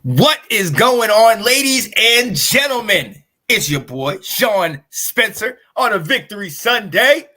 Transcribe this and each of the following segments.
What is going on, ladies and gentlemen? It's your boy, Sean Spencer, on a Victory Sunday.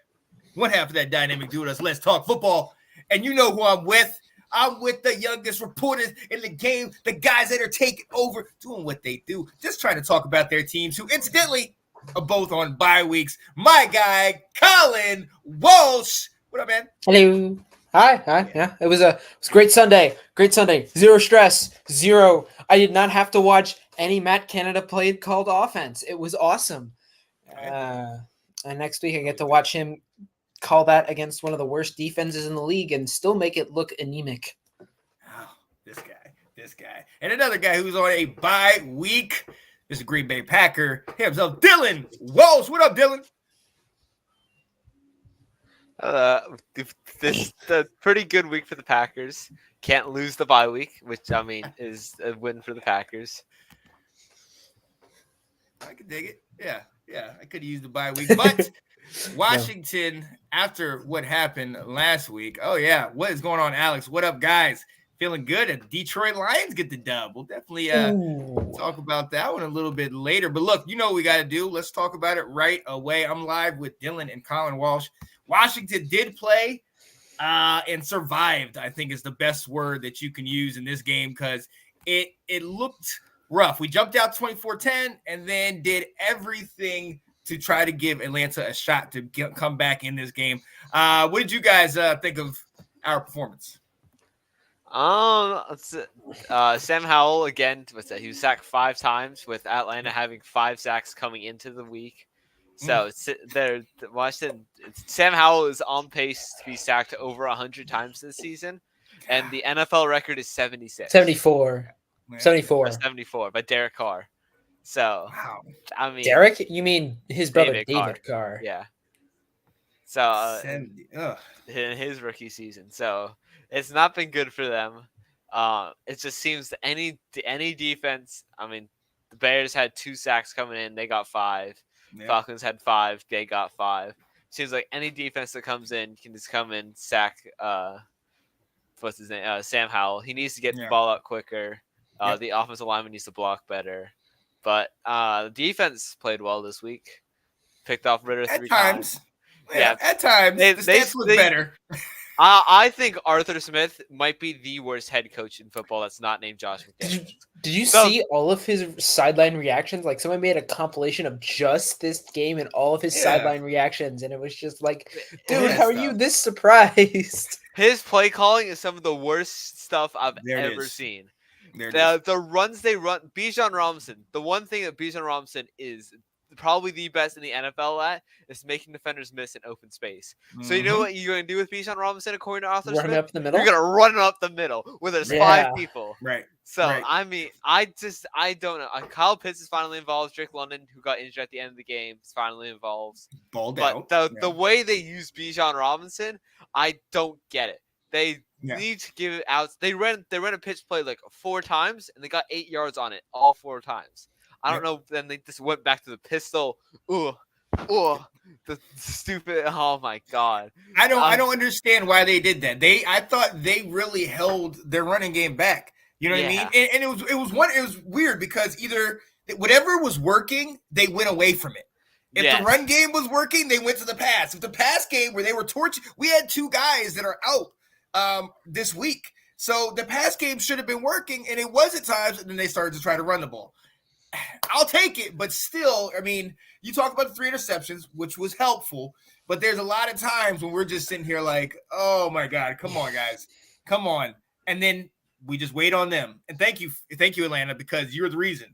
One half of that dynamic duo does Let's Talk Football. And you know who I'm with. I'm with the youngest reporters in the game, the guys that are taking over, doing what they do, just trying to talk about their teams, who incidentally are both on bye weeks. My guy, Colin Walsh. What up, man? Hello. Hi. Yeah, it was a great Sunday. Great Sunday. Zero stress. Zero. I did not have to watch any Matt Canada play called offense. It was awesome. And next week I get to watch him call that against one of the worst defenses in the league and still make it look anemic. Oh, this guy. And another guy who's on a bye week. This is Green Bay Packer himself, Dylan Walsh. What up, Dylan? This a pretty good week for the Packers. Can't lose the bye week, which I mean is a win for the Packers. I could dig it. Yeah. I could use the bye week, but Washington, after what happened last week. Oh yeah, what is going on, Alex? What up, guys? Feeling good? And the Detroit Lions get the dub. We'll definitely talk about that one a little bit later. But look, you know what we got to do. Let's talk about it right away. I'm live with Dylan and Colin Walsh. Washington did play and survived, I think is the best word that you can use in this game, because it looked rough. We jumped out 24-10 and then did everything to try to give Atlanta a shot to come back in this game. What did you guys think of our performance? Sam Howell again. He was sacked 5 times, with Atlanta having 5 sacks coming into the week. So Washington. Sam Howell is on pace to be sacked over 100 times this season, and the NFL record is 76. 74 by Derek Carr. So wow. I mean, Derek? You mean his brother David Carr? Yeah. So 70. In his rookie season, so it's not been good for them. It just seems that any defense. I mean, the Bears had 2 sacks coming in; they got 5. Yeah. Falcons had 5; they got 5. Seems like any defense that comes in can just come in, sack. What's his name? Sam Howell. He needs to get the ball out quicker. The offensive lineman needs to block better. But the defense played well this week. Picked off Ritter 3 times. Yeah, at times. The stats look better. I think Arthur Smith might be the worst head coach in football that's not named Josh McDaniels. Did you see all of his sideline reactions? Like, someone made a compilation of just this game and all of his sideline reactions, and it was just like, dude, how are you this surprised? His play calling is some of the worst stuff I've ever seen. The runs they run, Bijan Robinson. The one thing that Bijan Robinson is probably the best in the NFL at is making defenders miss in open space. Mm-hmm. So you know what you're going to do with Bijan Robinson, according to Arthur Smith? Up the middle? You're going to run up the middle where there's 5 people. Right. So, I mean, I don't know. Kyle Pitts is finally involved. Drake London, who got injured at the end of the game, is finally involved. But the way they use Bijan Robinson, I don't get it. They need to give it out. They ran a pitch play like 4 times, and they got 8 yards on it all 4 times. I don't know. Then they just went back to the pistol. The stupid. Oh my god. I don't understand why they did that. I thought they really held their running game back. You know what I mean? And it was weird because either whatever was working, they went away from it. If the run game was working, they went to the pass. If the pass game where they were tortured, we had 2 guys that are out this week. So the pass game should have been working, and it was at times, and then they started to try to run the ball. I'll take it, but still, I mean, you talk about the 3 interceptions, which was helpful, but there's a lot of times when we're just sitting here like, oh my God, come on, guys, come on. And then we just wait on them. And thank you, Atlanta, because you're the reason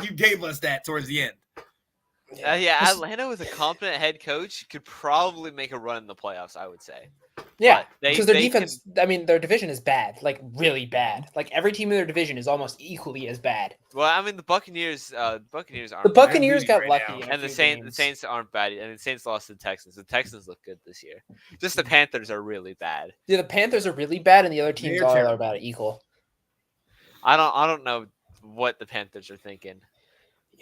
you gave us that towards the end. Atlanta with a competent head coach could probably make a run in the playoffs, I would say. Yeah, because their defense, their division is bad, like really bad. Like every team in their division is almost equally as bad. Well, I mean, the Buccaneers aren't. The Buccaneers got lucky, and the Saints aren't bad. And the Saints lost to the Texans. The Texans look good this year. Just the Panthers are really bad. Yeah, the Panthers are really bad, and the other teams all are about equal. I don't know what the Panthers are thinking,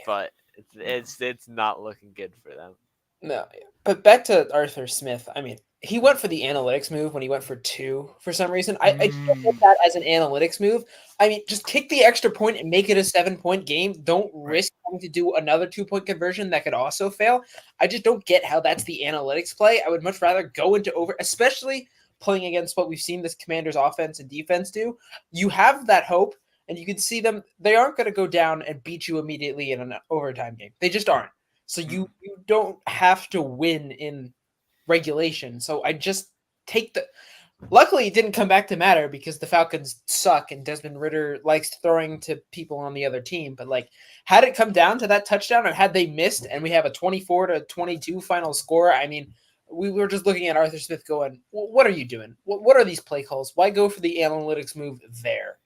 but it's not looking good for them. No, But back to Arthur Smith. I mean, he went for the analytics move when he went for 2 for some reason. I don't get that as an analytics move. I mean, just kick the extra point and make it a 7-point game. Don't risk having to do another 2-point conversion that could also fail. I just don't get how that's the analytics play. I would much rather go into over, especially playing against what we've seen this Commanders offense and defense do. You have that hope, and you can see them. They aren't going to go down and beat you immediately in an overtime game. They just aren't. So you don't have to win in regulation. So I just take the. Luckily, it didn't come back to matter because the Falcons suck and Desmond Ridder likes throwing to people on the other team. But like, had it come down to that touchdown, or had they missed, and we have a 24-22 final score, I mean, we were just looking at Arthur Smith going, "What are you doing? What are these play calls? Why go for the analytics move there?"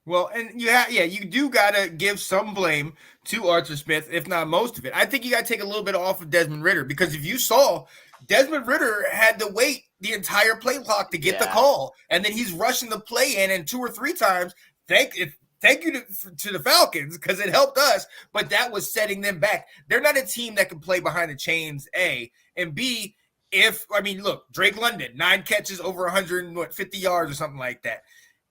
Well, and you do gotta give some blame to Arthur Smith, if not most of it. I think you gotta take a little bit off of Desmond Ridder, because if you saw, Desmond Ridder had to wait the entire play clock to get the call, and then he's rushing the play in, and 2 or 3 times. Thank you to the Falcons, because it helped us, but that was setting them back. They're not a team that can play behind the chains, A, and B. Look, Drake London, 9 catches, over 150 yards or something like that.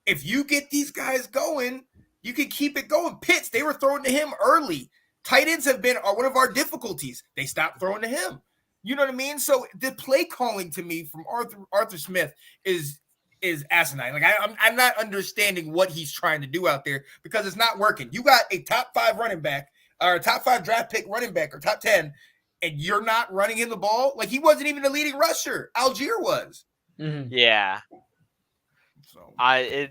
If you get these guys going, you can keep it going. Pitts, they were throwing to him early. Tight ends are one of our difficulties. They stopped throwing to him. You know what I mean? So the play calling to me from Arthur Smith is asinine. Like I'm not understanding what he's trying to do out there, because it's not working. You got a top 5 running back, or a top 5 draft pick running back, or top 10, and you're not running in the ball. Like, he wasn't even the leading rusher. Algier was. Mm-hmm. Yeah. So I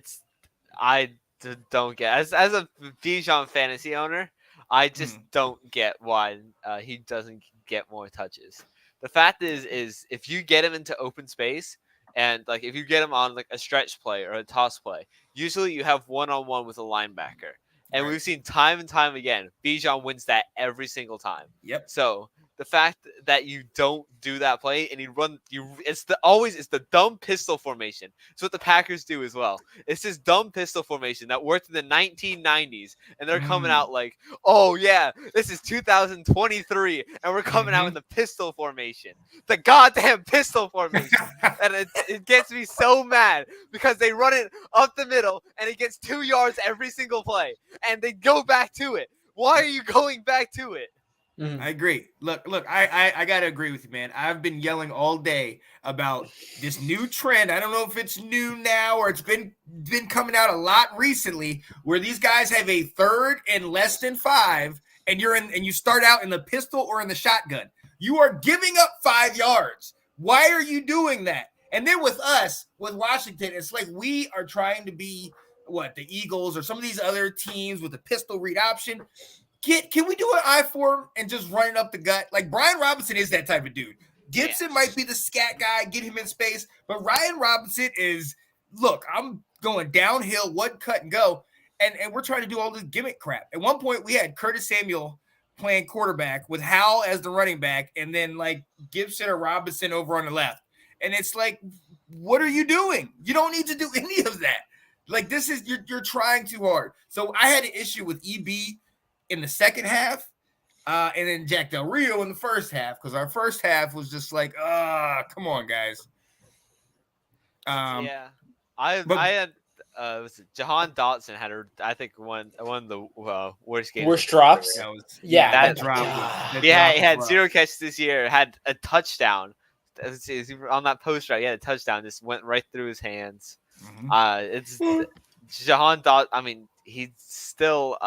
don't get, as a Bijan fantasy owner, I just don't get why he doesn't get more touches. The fact is if you get him into open space, and like if you get him on like a stretch play or a toss play, usually you have one-on-one with a linebacker. And we've seen time and time again, Bijan wins that every single time. Yep. So the fact that you don't do that play and it's the dumb pistol formation. It's what the Packers do as well. It's this dumb pistol formation that worked in the 1990s, and they're coming out like, oh yeah, this is 2023, and we're coming out in the pistol formation, the goddamn pistol formation, and it gets me so mad, because they run it up the middle and it gets 2 yards every single play, and they go back to it. Why are you going back to it? I agree. Look, I gotta agree with you, man. I've been yelling all day about this new trend. I don't know if it's new now or it's been coming out a lot recently, where these guys have a 3rd and less than 5, and you start out in the pistol or in the shotgun. You are giving up 5 yards. Why are you doing that? And then with us, with Washington, it's like we are trying to be the Eagles or some of these other teams with a pistol read option. Can we do an I-form and just run it up the gut? Like, Brian Robinson is that type of dude. Gibson might be the scat guy, get him in space, but Ryan Robinson is, look, I'm going downhill, one cut and go, and we're trying to do all this gimmick crap. At one point, we had Curtis Samuel playing quarterback with Howell as the running back, and then like Gibson or Robinson over on the left. And it's like, what are you doing? You don't need to do any of that. Like, this is, you're trying too hard. So I had an issue with EB in the second half, and then Jack Del Rio in the first half, because our first half was just like, come on, guys. I had Jahan Dotson had I think one of the worst games. Worst drops. That drop. He had 0 catches this year. Had a touchdown. On that post route, he had a touchdown. Just went right through his hands. It's Jahan Dotson. I mean, he's still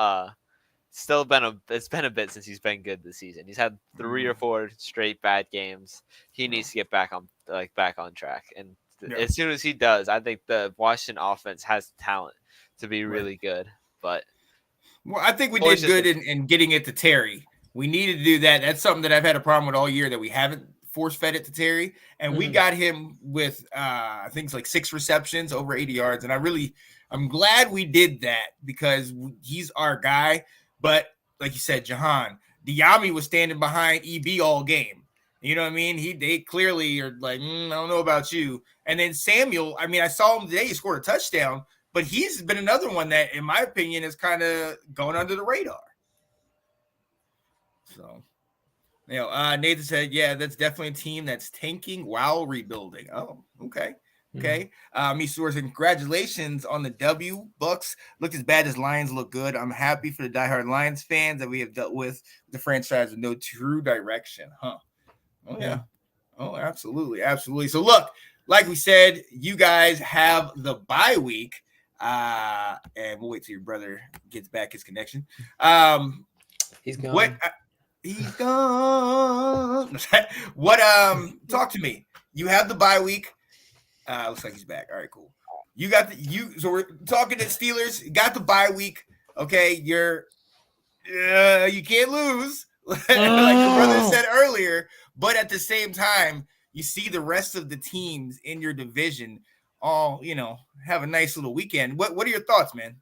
it's been a bit since he's been good this season. He's had 3 or 4 straight bad games. He needs to get back on track. And as soon as he does, I think the Washington offense has talent to be really good. But I think we did good in getting it to Terry. We needed to do that. That's something that I've had a problem with all year, that we haven't force-fed it to Terry. And we got him with I think it's like 6 receptions, over 80 yards. And I'm glad we did that, because he's our guy. But like you said, Jahan, Diami was standing behind EB all game. You know what I mean? They clearly are like, I don't know about you. And then Samuel, I mean, I saw him today. He scored a touchdown, but he's been another one that, in my opinion, is kind of going under the radar. So, Nathan said, yeah, that's definitely a team that's tanking while rebuilding. Oh, okay. Okay. Misor said, congratulations on the W. Bucks looked as bad as Lions look good. I'm happy for the diehard Lions fans that we have dealt with the franchise with no true direction. Huh. Oh, yeah. Oh, absolutely. Absolutely. So, look, like we said, you guys have the bye week. And we'll wait till your brother gets back his connection. He's gone. He's gone. What? Talk to me. You have the bye week. Looks like he's back. All right, cool. You got So we're talking to Steelers. You got the bye week. Okay, you can't lose, like your brother said earlier. But at the same time, you see the rest of the teams in your division all have a nice little weekend. What are your thoughts, man?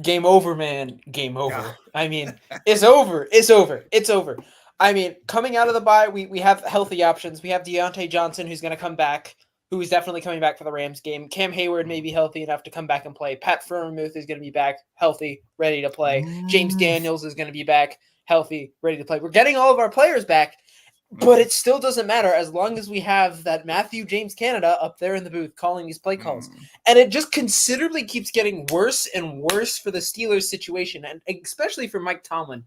Game over, man. Game over. I mean, it's over. It's over. It's over. I mean, coming out of the bye, we have healthy options. We have Deontay Johnson, who's going to come back, who is definitely coming back for the Rams game. Cam Hayward may be healthy enough to come back and play. Pat Freiermuth is going to be back, healthy, ready to play. James Daniels is going to be back, healthy, ready to play. We're getting all of our players back, but it still doesn't matter as long as we have that Matthew James Canada up there in the booth calling these play calls. And it just considerably keeps getting worse and worse for the Steelers situation, and especially for Mike Tomlin.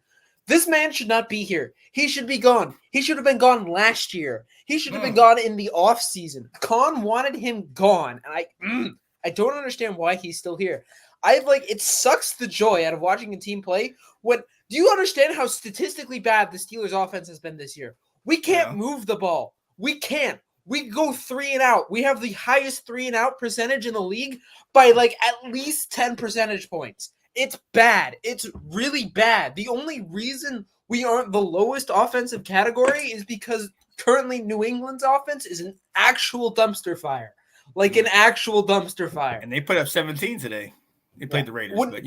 This man should not be here. He should be gone. He should have been gone last year. He should have been gone in the offseason. Khan wanted him gone. And I don't understand why he's still here. It sucks the joy out of watching a team play. Do you understand how statistically bad the Steelers offense has been this year? We can't move the ball. We can't. We go 3 and out. We have the highest 3 and out percentage in the league by at least 10 percentage points. It's bad. It's really bad. The only reason we aren't the lowest offensive category is because currently New England's offense is an actual dumpster fire. An actual dumpster fire. And they put up 17 today. They played the Raiders, but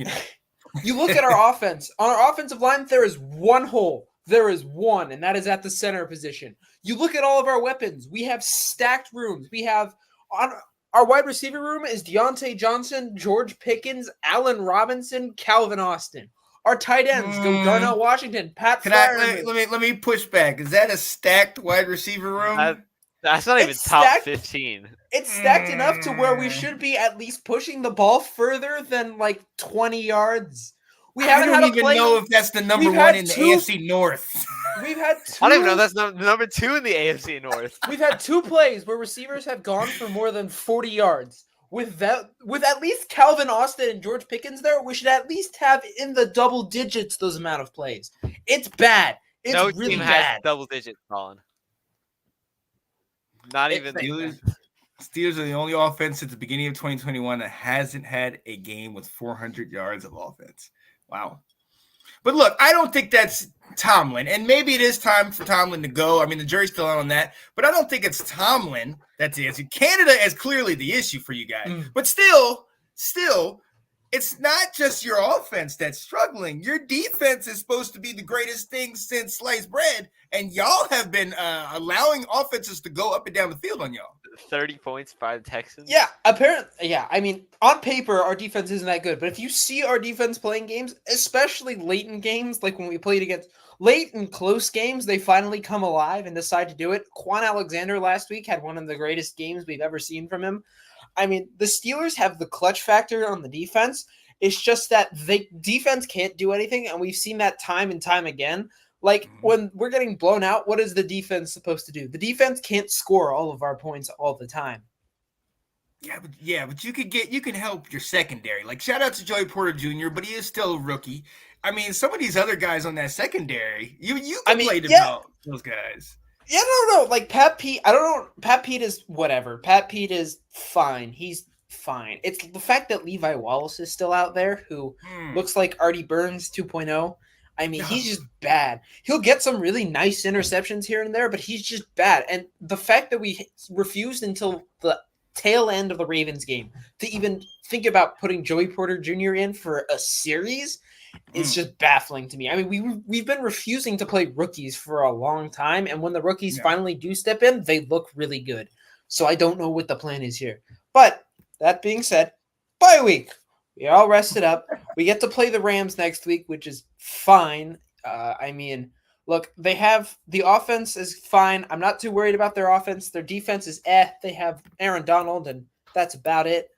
You look at our offense. On our offensive line, there is one hole. There is one, and that is at the center position. You look at all of our weapons. We have stacked rooms. We have on our wide receiver room is Deontay Johnson, George Pickens, Allen Robinson, Calvin Austin. Our tight ends go Darnell Washington, Pat Freiermuth. Let me push back. Is that a stacked wide receiver room? That's not even top 15. It's stacked enough to where we should be at least pushing the ball further than 20 yards. I don't even know if that's the number one in the AFC North. We've had I don't even know that's number 2 in the AFC North. We've had 2 plays where receivers have gone for more than 40 yards. With at least Calvin Austin and George Pickens there, we should at least have in the double digits those amount of plays. It's bad. It's no really team bad. has double digits, Colin. Not even Steelers are the only offense since the beginning of 2021 that hasn't had a game with 400 yards of offense. Wow. But look, I don't think that's Tomlin. And maybe it is time for Tomlin to go. I mean, the jury's still out on that. But I don't think it's Tomlin that's the issue. Canada is clearly the issue for you guys. But still, it's not just your offense that's struggling. Your defense is supposed to be the greatest thing since sliced bread. And y'all have been allowing offenses to go up and down the field on y'all. 30 points by the Texans. Yeah, apparently. Yeah, I mean, on paper, our defense isn't that good. But if you see our defense playing games, especially late in games, like when we played against late and close games, they finally come alive and decide to do it. Quan Alexander last week had one of the greatest games we've ever seen from him. I mean, the Steelers have the clutch factor on the defense. It's just that defense can't do anything, and we've seen that time and time again. When we're getting blown out, what is the defense supposed to do? The defense can't score all of our points all the time. Yeah, but you can help your secondary. Shout out to Joey Porter Jr., but he is still a rookie. I mean, some of these other guys on that secondary, you can play develop those guys. Yeah, no. Pat Pete, I don't know. Pat Pete is whatever. Pat Pete is fine. He's fine. It's the fact that Levi Wallace is still out there, who looks like Artie Burns 2.0. I mean, he's just bad. He'll get some really nice interceptions here and there, but he's just bad. And the fact that we refused until the tail end of the Ravens game to even think about putting Joey Porter Jr. in for a series is just baffling to me. I mean, we've been refusing to play rookies for a long time, and when the rookies finally do step in, they look really good. So I don't know what the plan is here. But that being said, bye week. We're all rested up. We get to play the Rams next week, which is fine. I mean, Look, they have the offense is fine. I'm not too worried about their offense. Their defense is eh. They have Aaron Donald, and that's about it.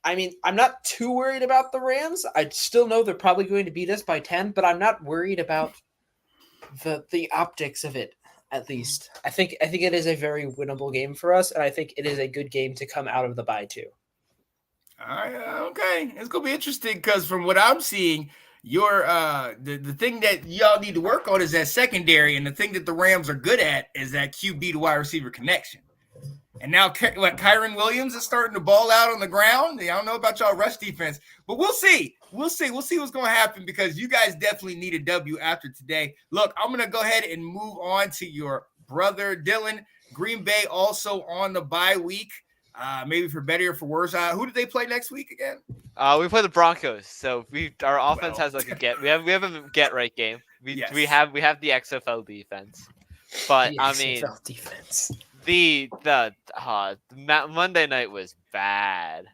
I mean, I'm not too worried about the Rams. I still know they're probably going to beat us by 10, but I'm not worried about the optics of it. At least, I think it is a very winnable game for us, and I think it is a good game to come out of the bye too. All right, okay, it's gonna be interesting because from what I'm seeing, your the thing that y'all need to work on is that secondary, and the thing that the Rams are good at is that QB to wide receiver connection. And now, Kyron Williams is starting to ball out on the ground. I don't know about y'all rush defense, but we'll see. We'll see what's going to happen because you guys definitely need a W after today. Look, I'm going to go ahead and move on to your brother, Dylan. Green Bay also on the bye week, maybe for better or for worse. Who do they play next week again? We play the Broncos, so our offense has like a get. We have a get right game. We have the XFL defense, but The I mean XFL defense. the Monday night was bad.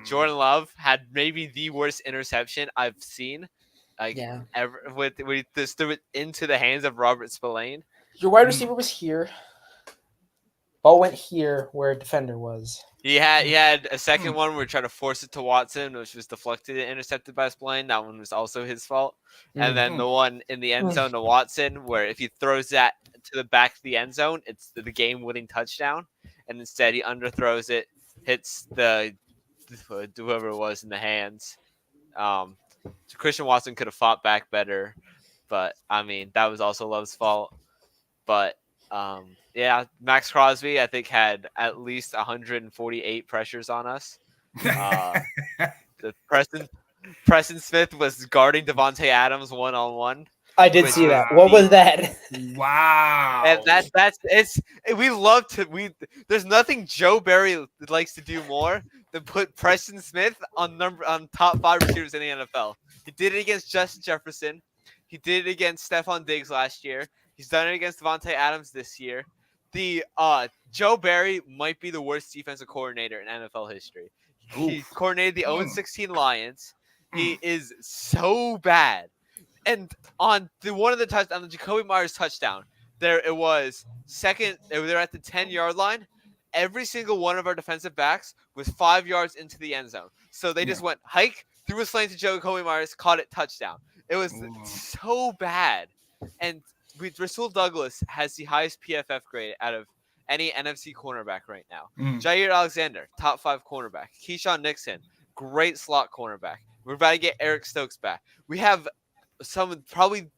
Jordan Love had maybe the worst interception I've seen, like ever. With this threw it into the hands of Robert Spillane. Your wide receiver was here. Ball went here where a defender was. He had a second one where he tried to force it to Watson, which was deflected and intercepted by Spillane. That one was also his fault. And then the one in the end zone to Watson, where if he throws that to the back of the end zone, it's the game-winning touchdown. And instead, he underthrows it, hits the whoever it was in the hands. So Christian Watson could have fought back better, but I mean that was also Love's fault. But Max Crosby, I think, had at least 148 pressures on us. The Preston Smith was guarding Devontae Adams one-on-one. I did see that. What was that? Wow. And there's nothing Joe Barry likes to do more than put Preston Smith on top 5 receivers in the NFL. He did it against Justin Jefferson. He did it against Stephon Diggs last year. He's done it against Devontae Adams this year. The Joe Barry might be the worst defensive coordinator in NFL history. He coordinated the 0-16 Lions. He is so bad. And on the Jacoby Myers touchdown, there it was second. They were at the 10-yard line. Every single one of our defensive backs was 5 yards into the end zone. So they just went hike, threw a slant to Jacoby Myers, caught it, touchdown. It was so bad. And Rasul Douglas has the highest PFF grade out of any NFC cornerback right now. Jair Alexander, top 5 cornerback. Keyshawn Nixon, great slot cornerback. We're about to get Eric Stokes back. We have some probably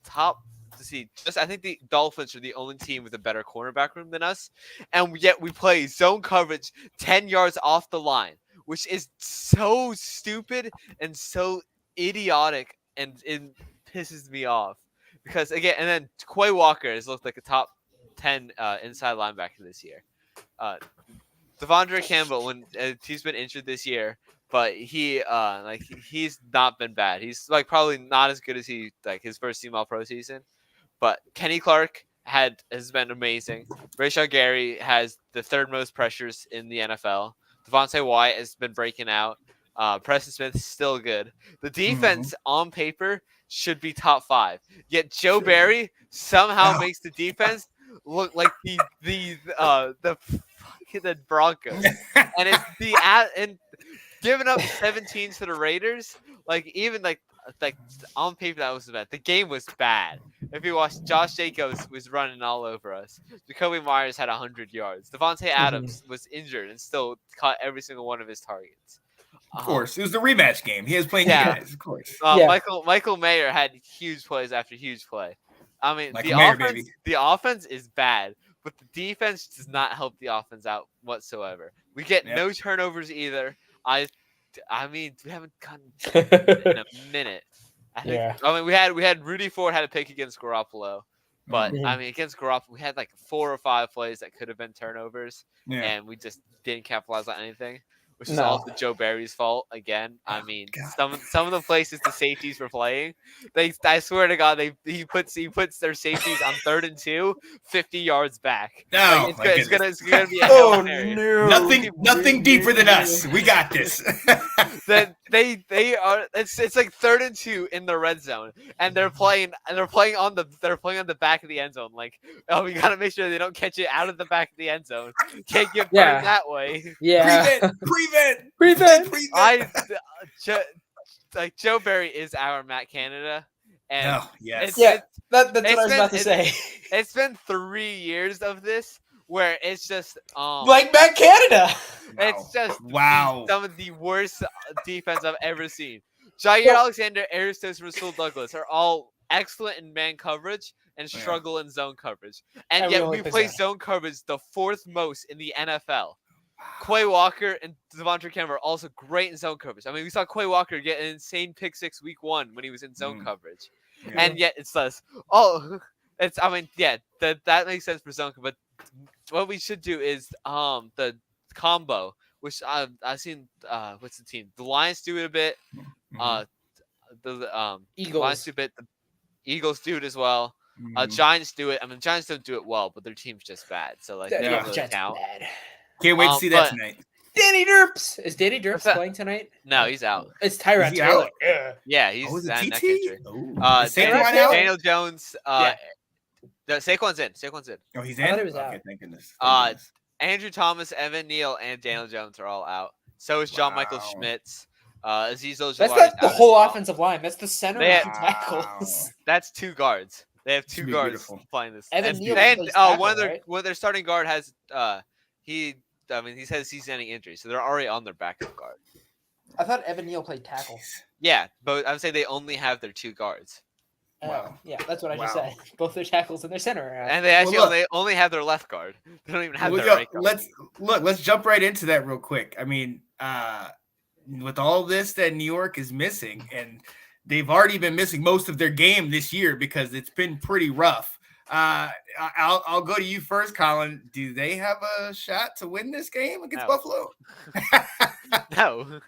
top. I think the Dolphins are the only team with a better cornerback room than us, and yet we play zone coverage 10 yards off the line, which is so stupid and so idiotic, and it pisses me off because again, and then Quay Walker has looked like a top 10 inside linebacker this year. Devondre Campbell, when he's been injured this year, but he's not been bad. He's like probably not as good as his first team All Pro season. But Kenny Clark has been amazing. Rashawn Gary has the 3rd most pressures in the NFL. Devontae Wyatt has been breaking out. Preston Smith is still good. The defense on paper should be top 5. Yet Joe Barry somehow makes the defense look like the Broncos, and it's giving up 17 to the Raiders. Like even like on paper that was bad. The game was bad. If you watch, Josh Jacobs was running all over us. Jacoby Myers had 100 yards. Devontae Adams was injured and still caught every single one of his targets. Of course, it was the rematch game. He was playing you guys, of course. Michael Mayer had huge plays after huge play. I mean, the offense is bad, but the defense does not help the offense out whatsoever. We get no turnovers either. I mean, we haven't gotten in a minute. I mean, we had Rudy Ford had a pick against Garoppolo, but I mean, against Garoppolo, we had like 4 or 5 plays that could have been turnovers, and we just didn't capitalize on anything. which is No. also Joe Barry's fault again. I Oh, mean, God. some of the places the safeties were playing, I swear to God, he puts their safeties on 3rd and 2, 50 yards back. Oh, Like my it's goodness. gonna be a Oh Hail Mary. no! Nothing deeper than us. We got this. That they are it's like 3rd and 2 in the red zone, and they're playing on the back of the end zone. Like, oh, we gotta make sure they don't catch it out of the back of the end zone. Can't get burned Yeah. that way. Yeah. Prevent. Like Joe Barry is our Matt Canada, and Oh, yes. Yeah. That's what it's I was about to say. it's been 3 years of this where it's just Like Matt Canada. it's just Wow. some of the worst defense I've ever seen. Jair Well- Alexander, Aristos, Rasul Douglas are all excellent in man coverage and Yeah. struggle in zone coverage. And And we yet only we play possess. zone coverage the 4th most in the NFL. Quay Walker and Devontae Campbell are also great in zone coverage. I mean, we saw Quay Walker get an insane pick 6 week 1 when he was in zone coverage. Yeah. And yet it's less. Oh, it's, I mean, yeah, that makes sense for zone, but what we should do is the combo, which I've seen. What's the team? The Lions do it a bit. Mhm. The Lions Eagles. do a bit. The Eagles do it as well. Mhm. Giants do it. I mean, Giants don't do it well, but their team's just bad. So like, they Yeah, don't really Jets count. bad. Can't wait to see that but- tonight. Danny Derps. Is Danny Derps What's that? playing tonight? No, he's out. It's Tyrod Is he Taylor. out? Yeah. Yeah, he's Oh, is it had a neck TT? injury. Oh, is Daniel, Saquon out? Daniel Jones. Yeah. Saquon's in. Saquon's in. Oh, he's I in. thought he was Okay, out. thank goodness. Andrew Thomas, Evan Neal, and Daniel Jones are all out. So is John Michael Wow. Schmitz. Aziz Ojulari. That's not the whole offensive line. That's the center They- and 2 tackles. That's 2 guards. They have Should 2 be guards beautiful. playing this. Evan and Neal and, plays tackle, one of their right? one of their starting guard has he's had a season-ending injury, so they're already on their backup guard. I thought Evan Neal played tackle. Yeah, but I would say they only have their 2 guards, Wow. Yeah, that's what I just Wow. said. Both their tackles and their center are out. and they actually look. only have their left guard. They don't even have Well, their yo, right guard. let's jump right into that real quick. I mean, with all this that New York is missing, and they've already been missing most of their game this year because it's been pretty rough. I'll go to you first, Colin. Do they have a shot to win this game against No. Buffalo? No.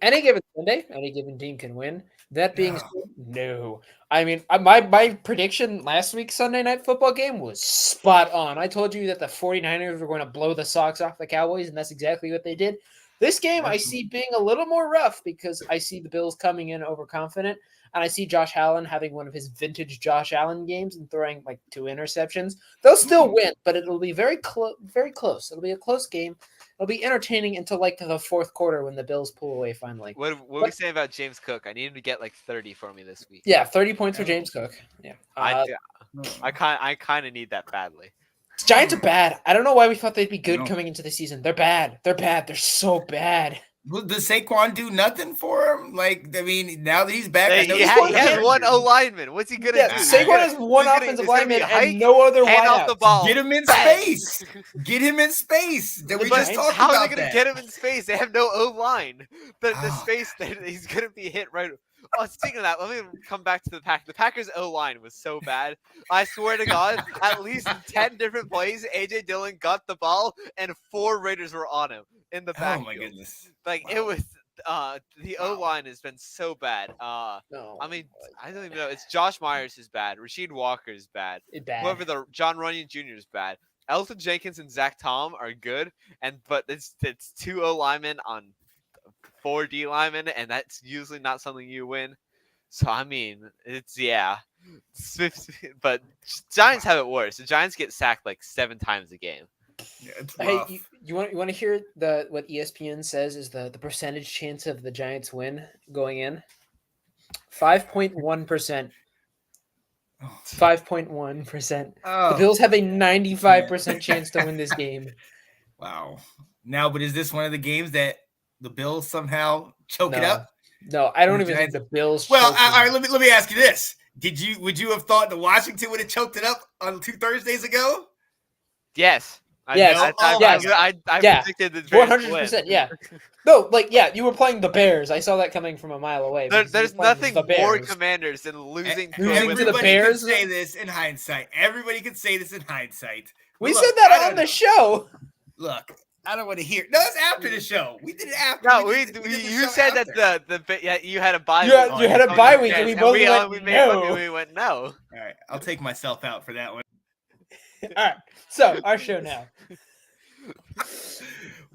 Any given Sunday, any given team can win. That being No. said, no. I mean, my prediction last week's Sunday night football game was spot on. I told you that the 49ers were going to blow the socks off the Cowboys, and that's exactly what they did. This game I see being a little more rough because I see the Bills coming in overconfident, and I see Josh Allen having one of his vintage Josh Allen games and throwing like 2 interceptions. They'll still win, but it'll be very close. It'll be a close game. It'll be entertaining until like the 4th quarter when the Bills pull away finally. What are we saying about James Cook? I need him to get like 30 for me this week. Yeah, 30 points for James Cook. Yeah. I kind of need that badly. Giants are bad. I don't know why we thought they'd be good No. coming into the season. They're bad. They're bad. They're so bad. Does Saquon do nothing for him? Like, I mean, now that he's back, I know He he's has hurt. one O lineman. What's he gonna Yeah, do? Saquon has one He's gonna- offensive he's gonna be lineman hike, and no other hand off the wideouts. ball. Get him in Bang! space. Get him in space. That we But just talked How are about they gonna that. get him in space? They have no O line. The Oh. space that he's gonna be hit right. Oh, speaking of that, let me come back to the Pack. The Packers O line was so bad. I swear to God, at least 10 different plays, AJ Dillon got the ball and 4 Raiders were on him in the Oh backfield. my goodness. Like Wow. it was. The Wow. O line has been so bad. No, I mean, I don't even know. It's Josh Myers is bad. Rasheed Walker is bad. it's bad. Whoever the John Runyon Jr. is bad. Elton Jenkins and Zach Tom are good, but it's 2 O linemen on 4 D linemen, and that's usually not something you win. So I mean, it's but Giants have it worse. The Giants get sacked like 7 times a game. Yeah, it's Hey, rough. you want to hear what ESPN says is the percentage chance of the Giants win going in? 5.1%. Oh. 5.1%. The Oh, Bills have a 95% chance to win this game. wow. Now, but is this one of the games that the Bills somehow choke it No. up? No, I don't The even think Giants- the Bills. Well, choke all it. right. Let me ask you this: would you have thought that Washington would have choked it up on 2 Thursdays ago? Yes. Yes. I Yeah. predicted the Bears 100%. win. Yeah. No, like you were playing the Bears. I saw that coming from a mile away. because you There's were playing nothing the more Bears. Commanders than losing to a Losing winner. to the Everybody Bears? could say this in hindsight. Everybody could say this in hindsight. We Look, said that I on don't the know. show. Look, I don't want to hear. No, it's after the show. We did it after. No, we did the you show said after. that you had a bye You week. had a bye week, and we both we went made fun no. and we went no. All right, I'll take myself out for that one. All right, so our show now.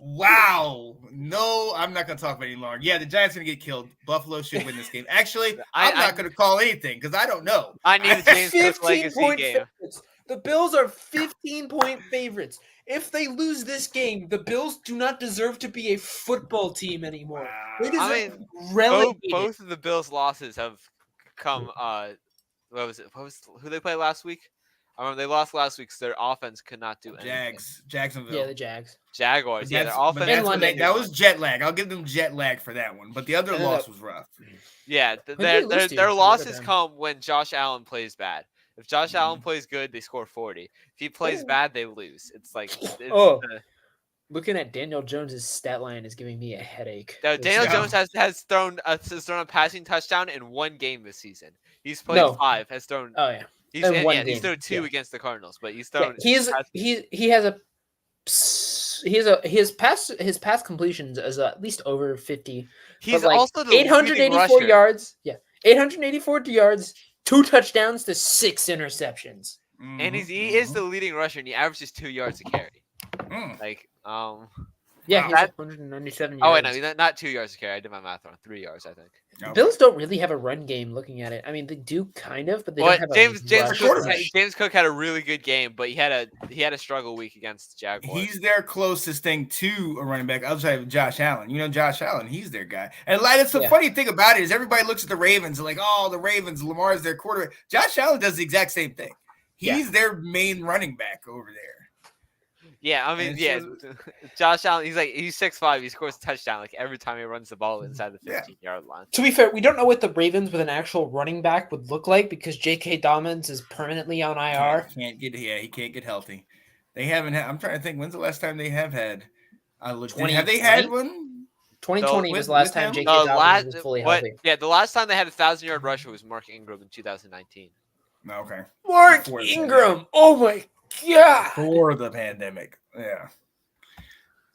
Wow. No, I'm not going to talk about it any longer. Yeah, the Giants are going to get killed. Buffalo should win this game. Actually, I'm not going to call anything because I don't know. I need a James Cook legacy game. Favorites. The Bills are 15-point favorites. If they lose this game, the Bills do not deserve to be a football team anymore. They deserve both of the Bills' losses have come. What was who they played last week? I remember they lost last week, so their offense could not do anything. Jacksonville. Yeah, the Jags. Jaguars. Yeah, their offense. That was jet lag. I'll give them jet lag for that one. But the other loss was rough. Yeah, their losses come when Josh Allen plays bad. If Josh Allen plays good, they score 40. If he plays bad, they lose. It's like looking at Daniel Jones's stat line is giving me a headache. Daniel Jones has thrown a passing touchdown in one game this season. He's played 5. Has thrown. Oh yeah. He's thrown 2 against the Cardinals, but he's thrown. Yeah, his pass completions is at least over 50. He's also the 884 yards. Yeah, 884 yards, 2 touchdowns to 6 interceptions. And he is the leading rusher, and he averages 2 yards a carry. Yeah, he's 197 yards. Oh wait, no, not 2 yards a carry. I did my math wrong. 3 yards, I think. The Bills don't really have a run game. Looking at it, I mean, they do kind of, but they don't have James Cook had a really good game, but he had a struggle week against the Jaguars. He's their closest thing to a running back outside of Josh Allen. You know, Josh Allen, he's their guy. And that's the funny thing about it is everybody looks at the Ravens and like, oh, the Ravens, Lamar's their quarterback. Josh Allen does the exact same thing. He's their main running back over there. Yeah, I mean, Josh Allen, he's 6'5", he scores a touchdown like every time he runs the ball inside the 15-yard line. To be fair, we don't know what the Ravens with an actual running back would look like because J.K. Dobbins is permanently on IR. He can't get healthy. They haven't had. I'm trying to think. When's the last time they have had? Have they had one? 2020 was the last time J.K. Dobbins was fully healthy. Yeah, the last time they had a 1,000-yard rusher was Mark Ingram in 2019. Okay. Mark Ingram. Oh my God. For the pandemic. Yeah.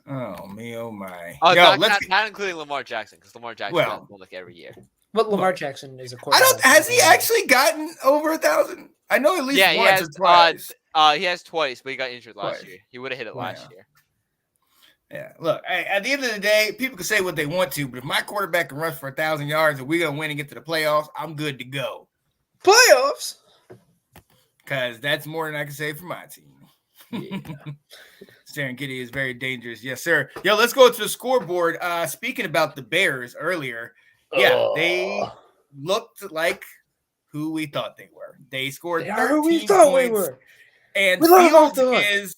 Oh me, oh my. Oh, not including Lamar Jackson, because Lamar Jackson has one like every year. But Lamar Jackson is a quarterback. Has he actually gotten over 1,000? I know at least once or twice. He has twice, but he got injured last year. He would have hit it last year. Yeah, look, at the end of the day, people can say what they want to, but if my quarterback can rush for 1,000 yards and we're gonna win and get to the playoffs, I'm good to go. Playoffs? Because that's more than I can say for my team. Yeah. Serengeti is very dangerous. Yes, sir. Yo, let's go to the scoreboard. Speaking about the Bears earlier, they looked like who we thought they were. They scored 13 points. And Fields is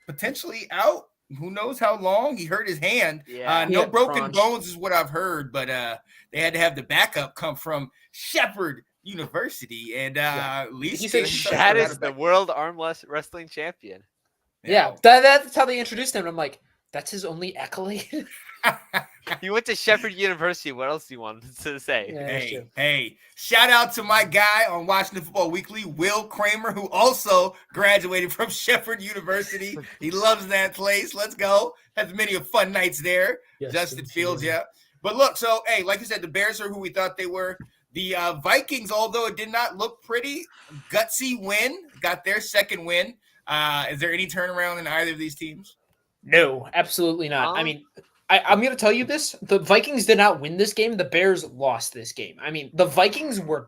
potentially out. Who knows how long? He hurt his hand. No broken bones is what I've heard, but they had to have the backup come from Shepherd University, and at least that is the world arm wrestling champion. Yeah, that's how they introduced him. I'm like, that's his only accolade. He went to Shepherd University. What else do you want to say? Yeah, hey! Shout out to my guy on Washington Football Weekly, Will Kramer, who also graduated from Shepherd University. He loves that place. Let's go. Has many fun nights there. Yes, Justin Fields, But look, so hey, like you said, the Bears are who we thought they were. The Vikings, although it did not look pretty, gutsy win, got their second win. Is there any turnaround in either of these teams? No, absolutely not. I mean, I'm going to tell you this. The Vikings did not win this game. The Bears lost this game. I mean, the Vikings were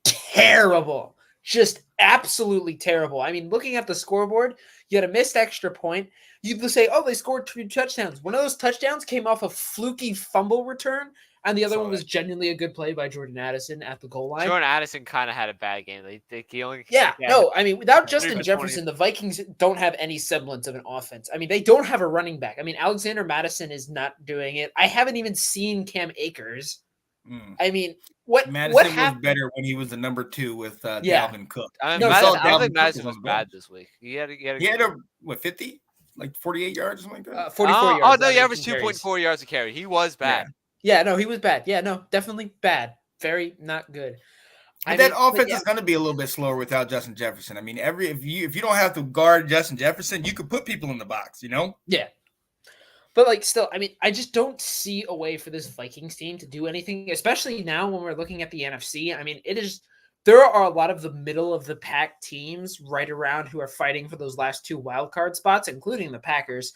terrible. Just absolutely terrible. I mean, looking at the scoreboard, you had a missed extra point. You'd say, oh, they scored 2 touchdowns. One of those touchdowns came off a fluky fumble return, and the other one was genuinely a good play by Jordan Addison at the goal line. Jordan Addison kind of had a bad game. I mean, without Justin Jefferson, the Vikings don't have any semblance of an offense. I mean, they don't have a running back. I mean, Alexander Madison is not doing it. I haven't even seen Cam Akers. I mean, Madison was better when he was the number 2 with Dalvin Cook. I think Madison was bad this week. He had 50? Like 48 yards or something like that? 44 yards. Oh, no, he averaged 2.4 yards a carry. He was bad. Yeah, no, he was bad. Yeah, no, definitely bad. Very not good. That offense is going to be a little bit slower without Justin Jefferson. I mean, if you don't have to guard Justin Jefferson, you could put people in the box, you know? Yeah. But like, still, I mean, I just don't see a way for this Vikings team to do anything, especially now when we're looking at the NFC. I mean, it is there are a lot of the middle of the pack teams right around who are fighting for those last two wild card spots, including the Packers,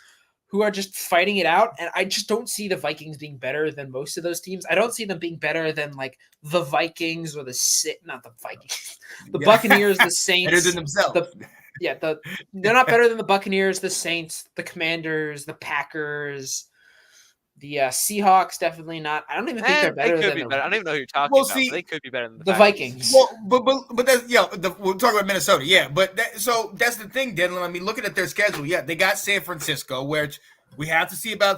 who are just fighting it out. And I just don't see the Vikings being better than most of those teams. I don't see them being better than like the Vikings or not the Vikings, the Buccaneers, the Saints, better than themselves. They're not better than the Buccaneers, the Saints, the Commanders, the Packers, the Seahawks. Definitely not. I don't even think they're better than I don't even know who you're talking about. But they could be better than the Vikings. Well, but that's we'll talk about Minnesota. Yeah, but that's the thing, Dylan. I mean, looking at their schedule, yeah, they got San Francisco, which we have to see about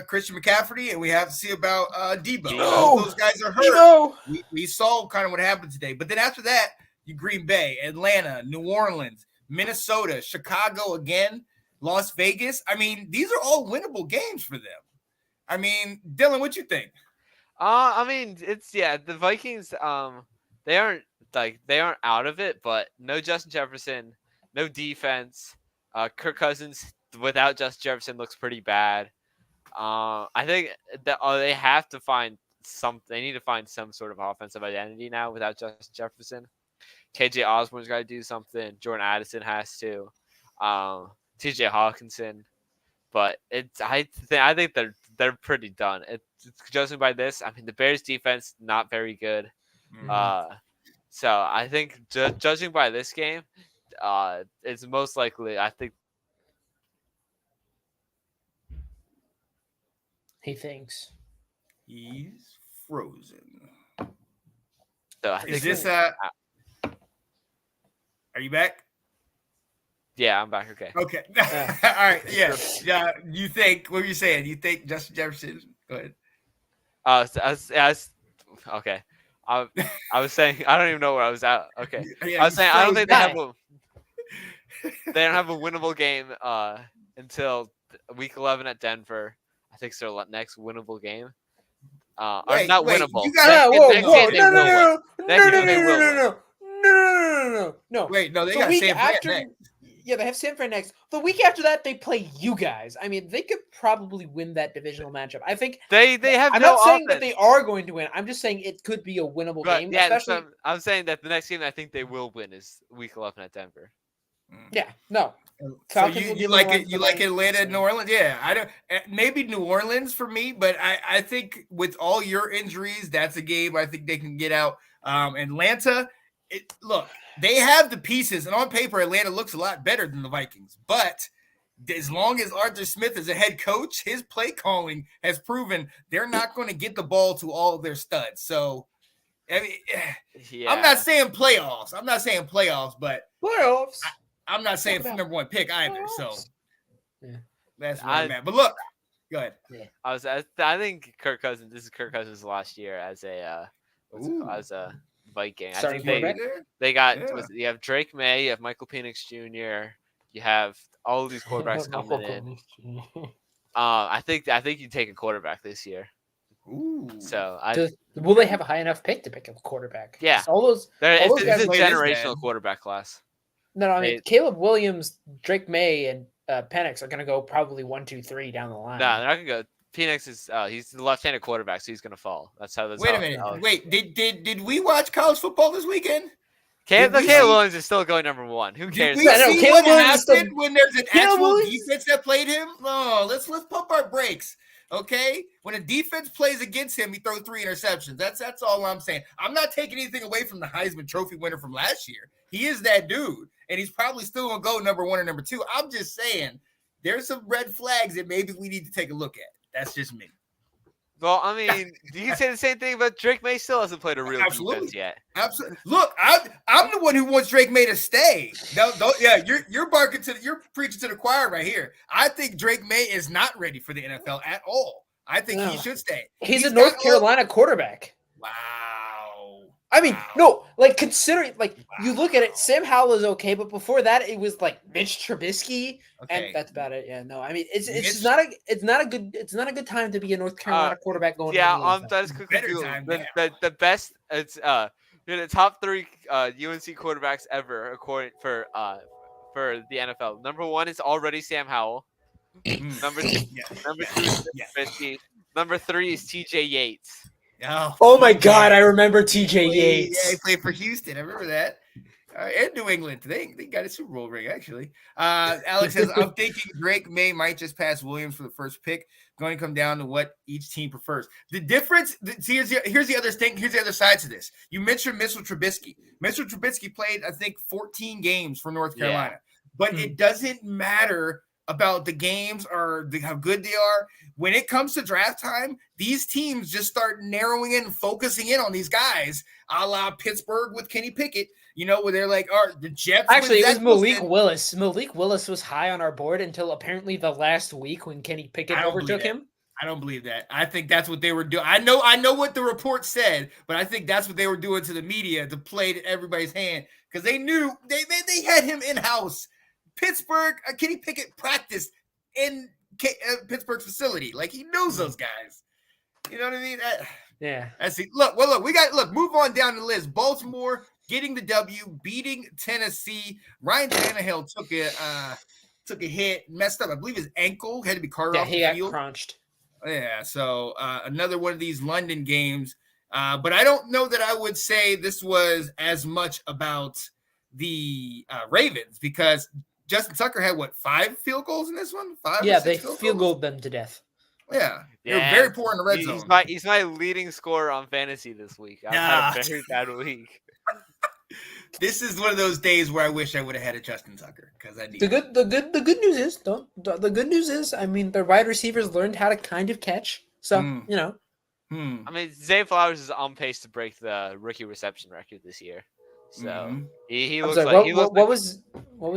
Christian McCaffrey, and we have to see about Debo. All those guys are hurt. We saw kind of what happened today, but then after that, you Green Bay, Atlanta, New Orleans, Minnesota, Chicago again, Las Vegas. I mean, these are all winnable games for them. I mean, Dylan, what you think? I mean, the Vikings. They aren't out of it, but no Justin Jefferson, no defense. Kirk Cousins without Justin Jefferson looks pretty bad. I think that they have to find They need to find some sort of offensive identity now without Justin Jefferson. KJ Osborne's got to do something. Jordan Addison has to. TJ Hawkinson. But I think they're pretty done. Judging by this, I mean the Bears defense not very good. So I think judging by this game, it's most likely I think he thinks he's frozen. So I think this are you back? Yeah, I'm back. Okay. Okay. All right. Yeah. Yeah. You think? What were you saying? You think Justin Jefferson? Go ahead. Okay. I was saying I don't even know where I was at. Okay. Yeah, I was saying I don't think back. they don't have a winnable game until week 11 at Denver. I think it's their next winnable game. Or not winnable. You got no. Wait, no, they got San Fran next. Yeah, they have San Fran next. The week after that, they play you guys. I mean, they could probably win that divisional matchup. I think they have. I'm not saying that they are going to win. I'm just saying it could be a winnable game. Yeah, especially... I'm saying that the next game I think they will win is week 11 at Denver. Yeah, no. So you like it? You like Atlanta and New Orleans? Yeah, I don't. Maybe New Orleans for me, but I think with all your injuries, that's a game I think they can get out. Atlanta, look, they have the pieces, and on paper, Atlanta looks a lot better than the Vikings. But as long as Arthur Smith is a head coach, his play calling has proven they're not going to get the ball to all of their studs. So, I mean, I'm not saying playoffs. But playoffs. I'm not saying number one pick either. So that's where I'm at. But look, go ahead. Yeah. I think Kirk Cousins. This is Kirk Cousins' last year as a Viking. I think they got. You have Drake May. You have Michael Penix Jr. You have all of these quarterbacks coming in. I think you take a quarterback this year. Ooh. So will they have a high enough pick to pick a quarterback? Yeah, all those guys it's a generational quarterback class. No, I mean Caleb Williams, Drake May, and Penix are going to go probably 1, 2, 3 down the line. No, they're not going to go. Penix is he's the left-handed quarterback, so he's going to fall. That's how. Wait a minute. Wait, did we watch college football this weekend? Caleb Williams is still going number one. Who cares? Did we see what happened when there's an actual defense that played him? No, let's pump our brakes. Okay, when a defense plays against him, he throws 3 interceptions. That's all I'm saying. I'm not taking anything away from the Heisman Trophy winner from last year. He is that dude, and he's probably still gonna go number 1 or number 2. I'm just saying there's some red flags that maybe we need to take a look at. That's just me. Well, I mean, you can say the same thing about Drake May. Still hasn't played a real defense yet. Absolutely. Look, I'm the one who wants Drake May to stay. Yeah, you're preaching to the choir right here. I think Drake May is not ready for the NFL at all. I think he should stay. He's a North Carolina quarterback. Wow. I mean, no, like considering, like you look at it, Sam Howell is okay, but before that, it was like Mitch Trubisky, and that's about it. Yeah, no, I mean, it's not a good time to be a North Carolina quarterback going. Yeah, that's quickly the best. It's the top 3 UNC quarterbacks ever according for the NFL. Number 1 is already Sam Howell. Number two, Yes. number two is Yes. Trubisky. Number 3 is TJ Yates. Oh my TJ. God, I remember TJ Yeah, he Yates. played for Houston. I remember that. And New England. They got a Super Bowl ring, actually. Alex says, I'm thinking Drake May might just pass Williams for the first pick. Going to come down to what each team prefers. The difference, here's the other thing. Here's the other side to this. You mentioned Mitchell Trubisky. Mitchell Trubisky played, I think, 14 games for North Carolina. But it doesn't matter about the games or how good they are. When it comes to draft time, these teams just start narrowing in and focusing in on these guys, a la Pittsburgh with Kenny Pickett, where they're like, the Jets. Actually, it was Malik Willis. Malik Willis was high on our board until apparently the last week when Kenny Pickett overtook him. I don't believe that. I think that's what they were doing. I know what the report said, but I think that's what they were doing to the media to play to everybody's hand because they knew they had him in-house. Pittsburgh, Kenny Pickett practiced in Pittsburgh's facility. Like, he knows those guys. You know what I mean? Yeah. I see. Look, move on down the list. Baltimore getting the W, beating Tennessee. Ryan Tannehill took a hit, messed up. I believe his ankle had to be carted off the field. He got crunched. Yeah, so another one of these London games. But I don't know that I would say this was as much about the Ravens because Justin Tucker had, 5 field goals in this one? 5? Yeah, they field goaled them to death. Yeah, they were very poor in the red zone. He's my leading scorer on fantasy this week. I've had a very bad week. This is one of those days where I wish I would have had a Justin Tucker because I need the good news is the good news is I mean the wide receivers learned how to kind of catch. So I mean, Zay Flowers is on pace to break the rookie reception record this year. So he looks like what was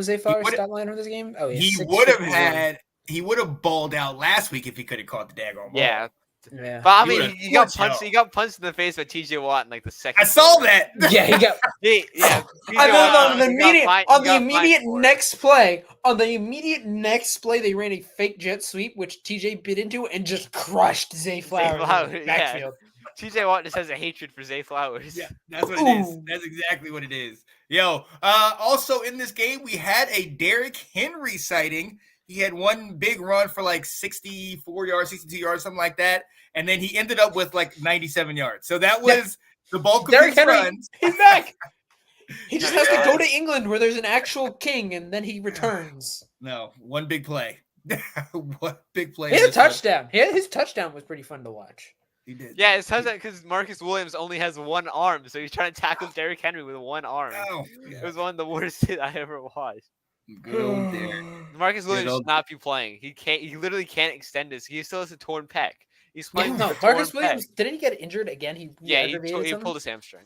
Zay Flowers' stat line for this game? Oh, yeah, he would have balled out last week if he could have caught the daggone ball. Yeah. But I mean, he got punched. He got punched in the face by TJ Watt in like the second. I saw that. Yeah, he got. On the immediate next play, they ran a fake jet sweep, which TJ bit into and just crushed Zay Flowers in the backfield. TJ Watt just has a hatred for Zay Flowers. Yeah, that's what it is. That's exactly what it is. Yo, also in this game, we had a Derrick Henry sighting. He had one big run for like 64 yards, 62 yards, something like that. And then he ended up with like 97 yards. So that was the bulk of Derrick his Henry, runs. He's back. He just has to go to England where there's an actual king, and then he returns. No, one big play. One big play. He had a touchdown. His touchdown was pretty fun to watch. He did. Yeah, it's because Marcus Williams only has one arm, so he's trying to tackle Derrick Henry with one arm. Oh, It was one of the worst hit I ever watched. Good old Derrick. Marcus Williams should not be playing. He can't. He literally can't extend his. He still has a torn pec. He's playing. No, Marcus Williams didn't he get injured again? He pulled his hamstring.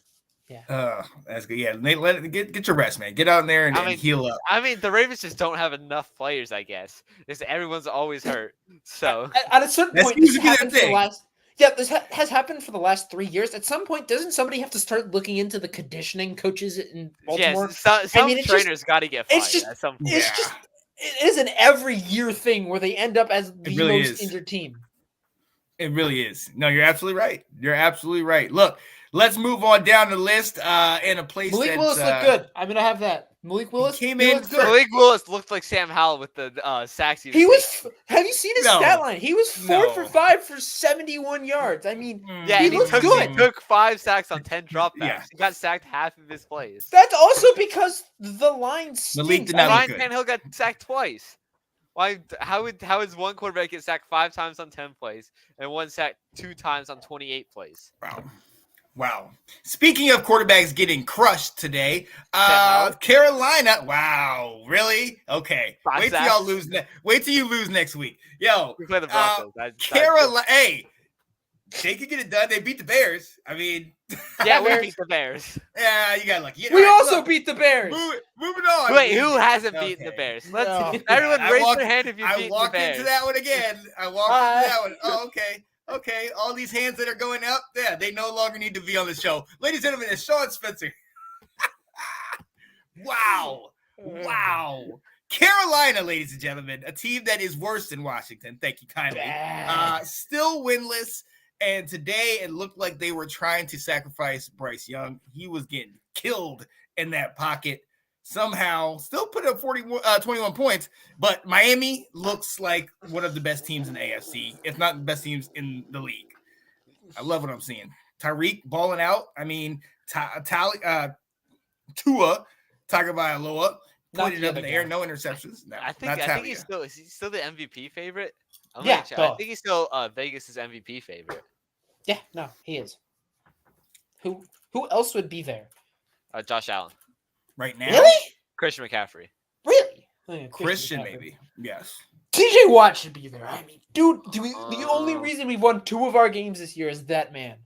Yeah. That's good. Yeah, get your rest, man. Get out there and heal up. I mean, the Ravens just don't have enough players. I guess everyone's always hurt. So at a certain point, this has happened for the last 3 years. At some point, doesn't somebody have to start looking into the conditioning coaches in Baltimore? Yes, some trainers got to get fired at some point. It is an every year thing where they end up as the most injured team. It really is. No, you're absolutely right. You're absolutely right. Look, let's move on down the list in a place Malik Willis looked good. I'm going to have that. Malik Willis came in good. Malik Willis looked like Sam Howell with the sacks. Have you seen his stat line? He was 4 for 5 for 71 yards. I mean, he looked good. He took 5 sacks on 10 dropbacks. Yeah. He got sacked half of his plays. That's also because the line stinks. Ryan Tannehill got sacked twice. Why? How is one quarterback get sacked 5 times on 10 plays and one sacked 2 times on 28 plays? Wow. Speaking of quarterbacks getting crushed today, Carolina. Wow, really? Okay. Wait till you lose next week. Yo, we play the Broncos. Carolina. Hey, they could get it done. They beat the Bears. I mean, yeah, we beat the Bears. Yeah, you got lucky. We also beat the Bears. Moving on. Wait, who hasn't beaten the Bears? Everyone raise their hand if you beat the Bears. I walked into that one again. Oh, okay. Okay, all these hands that are going up, they no longer need to be on the show. Ladies and gentlemen, it's Sean Spencer. Wow. Carolina, ladies and gentlemen, a team that is worse than Washington. Thank you kindly. Still winless. And today it looked like they were trying to sacrifice Bryce Young. He was getting killed in that pocket. somehow still put up 21 points, but Miami looks like one of the best teams in the AFC, if not the best teams in the league. I love what I'm seeing. Tyreek balling out. I mean, Tua Tagovailoa putting it up in the air, no interceptions. No, I think he's still is he still the MVP favorite? I think he's still Vegas's MVP favorite. Yeah, no, he is. Who else would be there? Josh Allen. Right now? Really? Christian McCaffrey. Really? Christian maybe. Yes. TJ Watt should be there. I mean, dude, the only reason we've won 2 of our games this year is that man.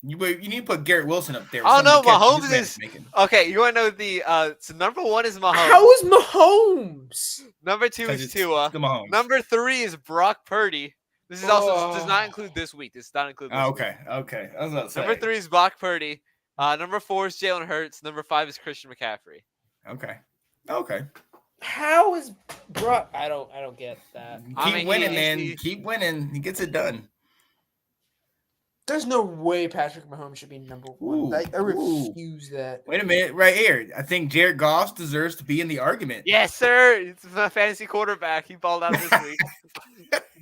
You need to put Garrett Wilson up there. Oh no, Mahomes is okay. You want to know the so number 1 is Mahomes. How is Mahomes? Number 2 is Tua. Number 3 is Brock Purdy. This is also does not include this week. This does not include this week. Okay. I was about to say. Number 3 is Brock Purdy. Number 4 is Jalen Hurts. Number 5 is Christian McCaffrey. Okay. How is Brock? I don't get that. Keep winning, man. Keep winning. He gets it done. There's no way Patrick Mahomes should be number 1. I refuse that. Wait a minute, right here. I think Jared Goff deserves to be in the argument. Yes, sir. It's a fantasy quarterback. He balled out this week.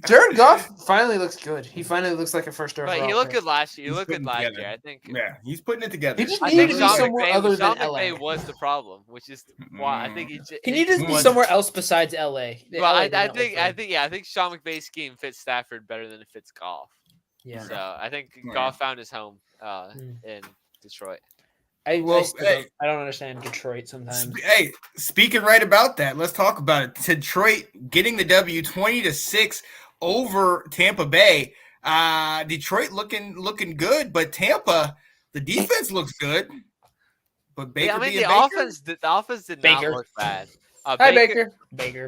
Jared Goff finally looks good. He finally looks like a first overall. But he looked good last year. He looked good last year. I think. Yeah, he's putting it together. He just needed to be somewhere other than LA. LA. Was the problem, which is why I think he needed to be somewhere else besides LA. Well, I think Sean McVay's scheme fits Stafford better than it fits Goff. Yeah. So I think Goff found his home in Detroit. I don't understand Detroit sometimes. Hey, speaking right about that, let's talk about it. Detroit getting the W 20-6 over Tampa Bay. Detroit looking good, but Tampa, the defense looks good. But Baker, the offense did not look bad. Hi, Baker.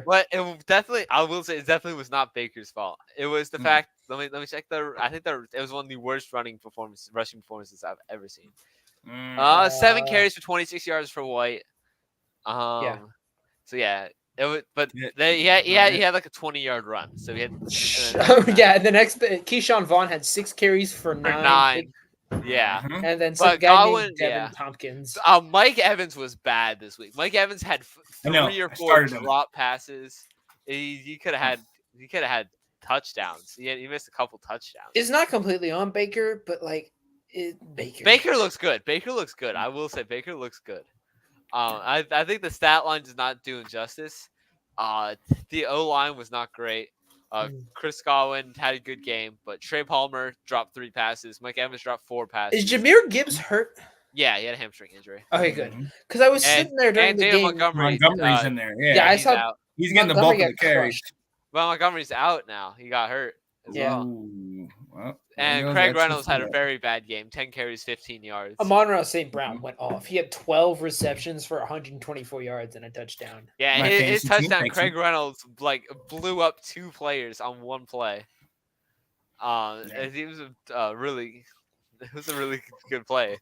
But it definitely was not Baker's fault. It was the fact. Let me check I think it was one of the worst rushing performances I've ever seen. 7 carries for 26 yards for White. So yeah, it was. But he had like a 20-yard run. So he had. The next Keyshawn Vaughn had 6 carries for 9. Yeah, and then some guy named Devin Tompkins. Mike Evans was bad this week. Mike Evans had 3 or 4 drop passes. He could have had touchdowns. He missed a couple touchdowns. It's not completely on Baker, but Baker looks good. I will say Baker looks good. I think the stat line does not do him justice. The O line was not great. Chris Godwin had a good game, but Trey Palmer dropped 3 passes. Mike Evans dropped 4 passes. Is Jahmyr Gibbs hurt? Yeah, he had a hamstring injury. Okay, good. Because I was sitting there during the game. Montgomery's in there. Yeah, I saw. He's getting the bulk of the carries. Well, Montgomery's out now. He got hurt as well. Well, and Craig Reynolds had a very bad game. 10 carries, 15 yards. Amon-Ra St. Brown went off. He had 12 receptions for 124 yards and a touchdown. Yeah, his touchdown, Craig Reynolds blew up 2 players on 1 play. It was a really good play.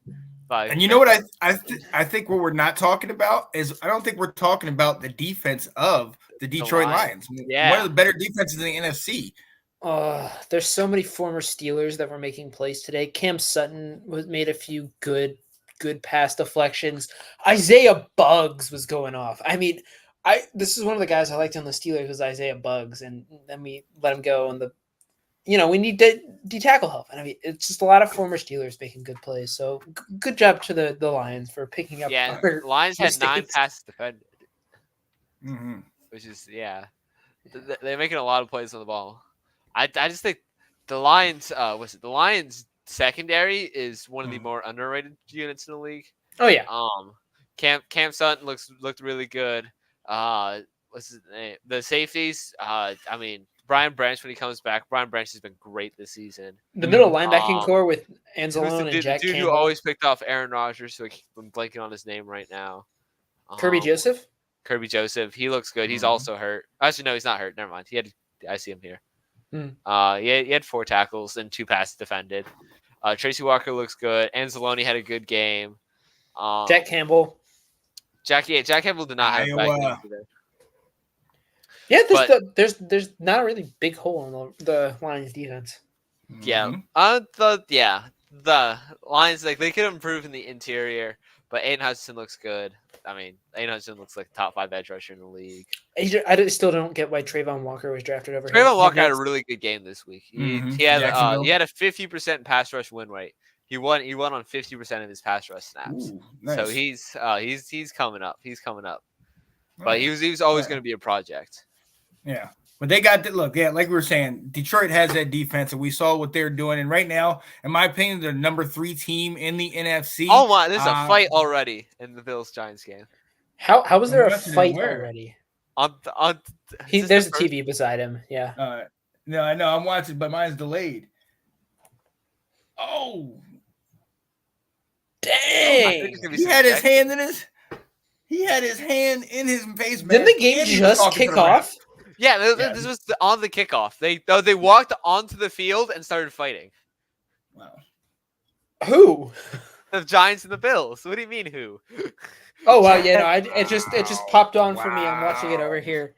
And you know what I think what we're not talking about is I don't think we're talking about the defense of the Detroit Lions. Yeah. One of the better defenses in the NFC. There's so many former Steelers that were making plays today. Cam Sutton made a few good pass deflections. Isaiah Buggs was going off. I mean, this is one of the guys I liked on the Steelers was Isaiah Buggs, and then we let him go. And we need D-tackle help. And I mean, it's just a lot of former Steelers making good plays. So good job to the Lions for picking up. Yeah, Lions had 9 passes defended, which is they're making a lot of plays on the ball. I just think the Lions the Lions secondary is one of the more underrated units in the league. Oh yeah. Cam Sutton looked really good. What's his name? The safeties. I mean, Brian Branch when he comes back. Brian Branch has been great this season. The middle linebacking core with Anzalone and Jack Campbell. Who always picked off Aaron Rodgers, so I'm blanking on his name right now. Kirby Joseph. He looks good. He's also hurt. Actually, no, he's not hurt. Never mind. I see him here. He had 4 tackles and 2 passes defended. Tracy Walker looks good. Anzalone had a good game. Jack Campbell. Jack Campbell did not have a bad game today. Yeah, there's not a really big hole in the Lions defense. Yeah. The Lions they could improve in the interior, But Aiden Hudson looks good. I mean, Aiden Hudson looks like top 5 edge rusher in the league. I still don't get why Trayvon Walker was drafted over him. Trayvon Walker had a really good game this week. He had a 50% pass rush win rate. He won on 50% of his pass rush snaps. Ooh, nice. So he's coming up. He's coming up. But he was always going to be a project. Yeah. But they got that look, like we were saying, Detroit has that defense, and we saw what they're doing. And right now, in my opinion, they're number 3 team in the NFC. Oh my, there's a fight already in the Bills Giants game. How was there a fight already? There's a TV beside him. Yeah. No, I know I'm watching, but mine's delayed. Oh, dang! He had his hand in his. He had his hand in his face. Didn't the game just kick off? Yeah, this was on the kickoff. They walked onto the field and started fighting. Wow. Who? The Giants and the Bills. What do you mean who? Oh wow, yeah, no, it just popped on for me. I'm watching it over here.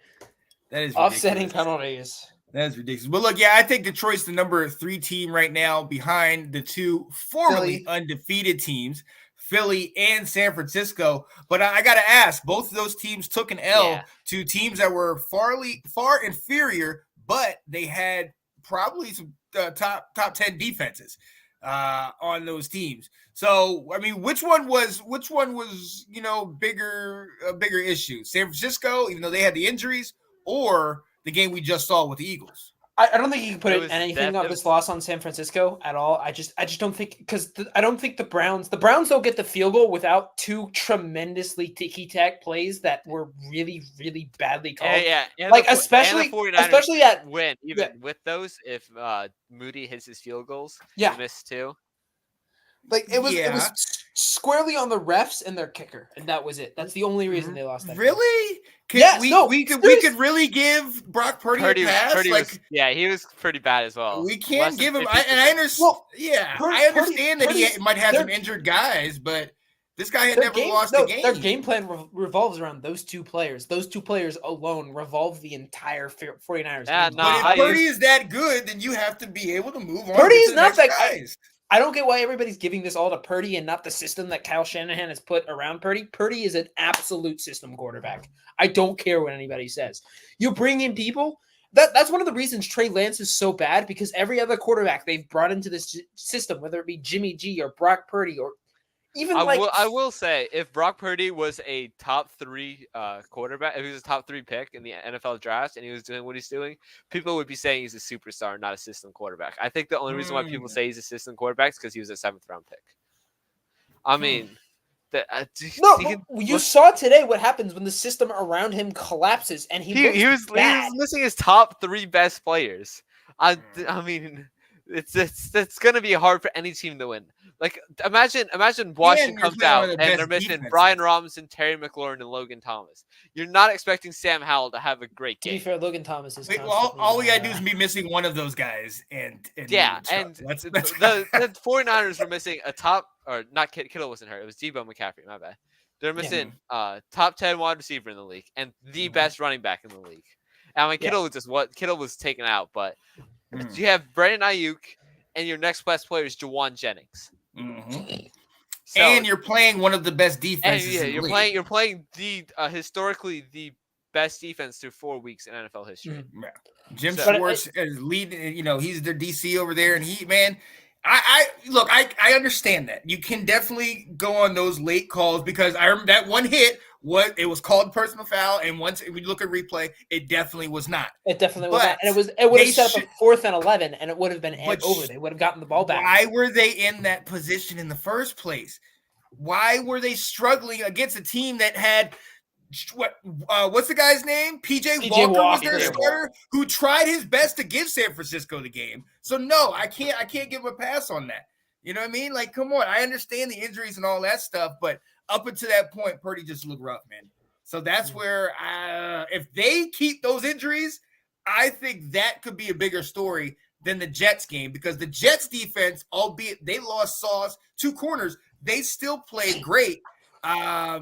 That is offsetting penalties. That's ridiculous. But look, I think Detroit's the number 3 team right now behind the 2 formerly undefeated teams, Philly and San Francisco. But I got to ask, both of those teams took an L to teams that were far inferior, but they had probably some top 10 defenses on those teams. So, I mean, which one was a bigger issue? San Francisco, even though they had the injuries, or the game we just saw with the Eagles? I don't think you can put anything of this loss on San Francisco at all. I just don't think, because I don't think the Browns don't get the field goal without 2 tremendously ticky-tack plays that were really, really badly called. Yeah. Like especially that win, even with those, if Moody hits his field goals, he missed 2. Like it was squarely on the refs and their kicker, and that was it. That's the only reason they lost that. Really? We could really give Brock Purdy a pass. He was pretty bad as well. We can't give him. I understand. I understand that he might have some injured guys, but this guy had never lost a game. Their game plan revolves around those 2 players. Those 2 players alone revolve the entire 49ers. But if Purdy is that good, then you have to be able to move on. Purdy is not that guys. I don't get why everybody's giving this all to Purdy and not the system that Kyle Shanahan has put around Purdy. Purdy is an absolute system quarterback. I don't care what anybody says. You bring in people. That's one of the reasons Trey Lance is so bad, because every other quarterback they've brought into this system, whether it be Jimmy G or Brock Purdy or even I will say, if Brock Purdy was a top 3 quarterback, if he was a top 3 pick in the NFL draft and he was doing what he's doing, people would be saying he's a superstar, not a system quarterback. I think the only reason why people say he's a system quarterback is because he was a 7th round pick. I mean, you saw today what happens when the system around him collapses, and he was missing his top 3 best players. I mean, it's going to be hard for any team to win. Like, imagine Washington comes out and they're missing Brian Robinson, Terry McLaurin, and Logan Thomas. You're not expecting Sam Howell to have a great game. To be fair, Logan Thomas is all we gotta do is be missing one of those guys, and the 49ers were missing a top, or not Kittle wasn't hurt. It was Debo McCaffrey. My bad. They're missing top 10 wide receiver in the league and the best running back in the league. I mean, Kittle was taken out, but you have Brandon Ayuk, and your next best player is Juwan Jennings. So, and you're playing one of the best defenses. You're playing the historically the best defense through 4 weeks in NFL history. Jim Schwartz is leading. He's their DC over there, and I understand that. You can definitely go on those late calls, because I remember that one hit. It was called personal foul, and once we look at replay, it definitely was not. It definitely was not, and it would have set up a 4th and 11, and it would have been over. They would have gotten the ball back. Why were they in that position in the first place? Why were they struggling against a team that had what's the guy's name? PJ Walker was their starter, who tried his best to give San Francisco the game. So no, I can't give him a pass on that. You know what I mean? Like, come on. I understand the injuries and all that stuff, but up until that point, Purdy just looked rough, man. So that's where if they keep those injuries, I think that could be a bigger story than the Jets game, because the Jets defense, albeit they lost Sauce, 2 corners, they still played great. I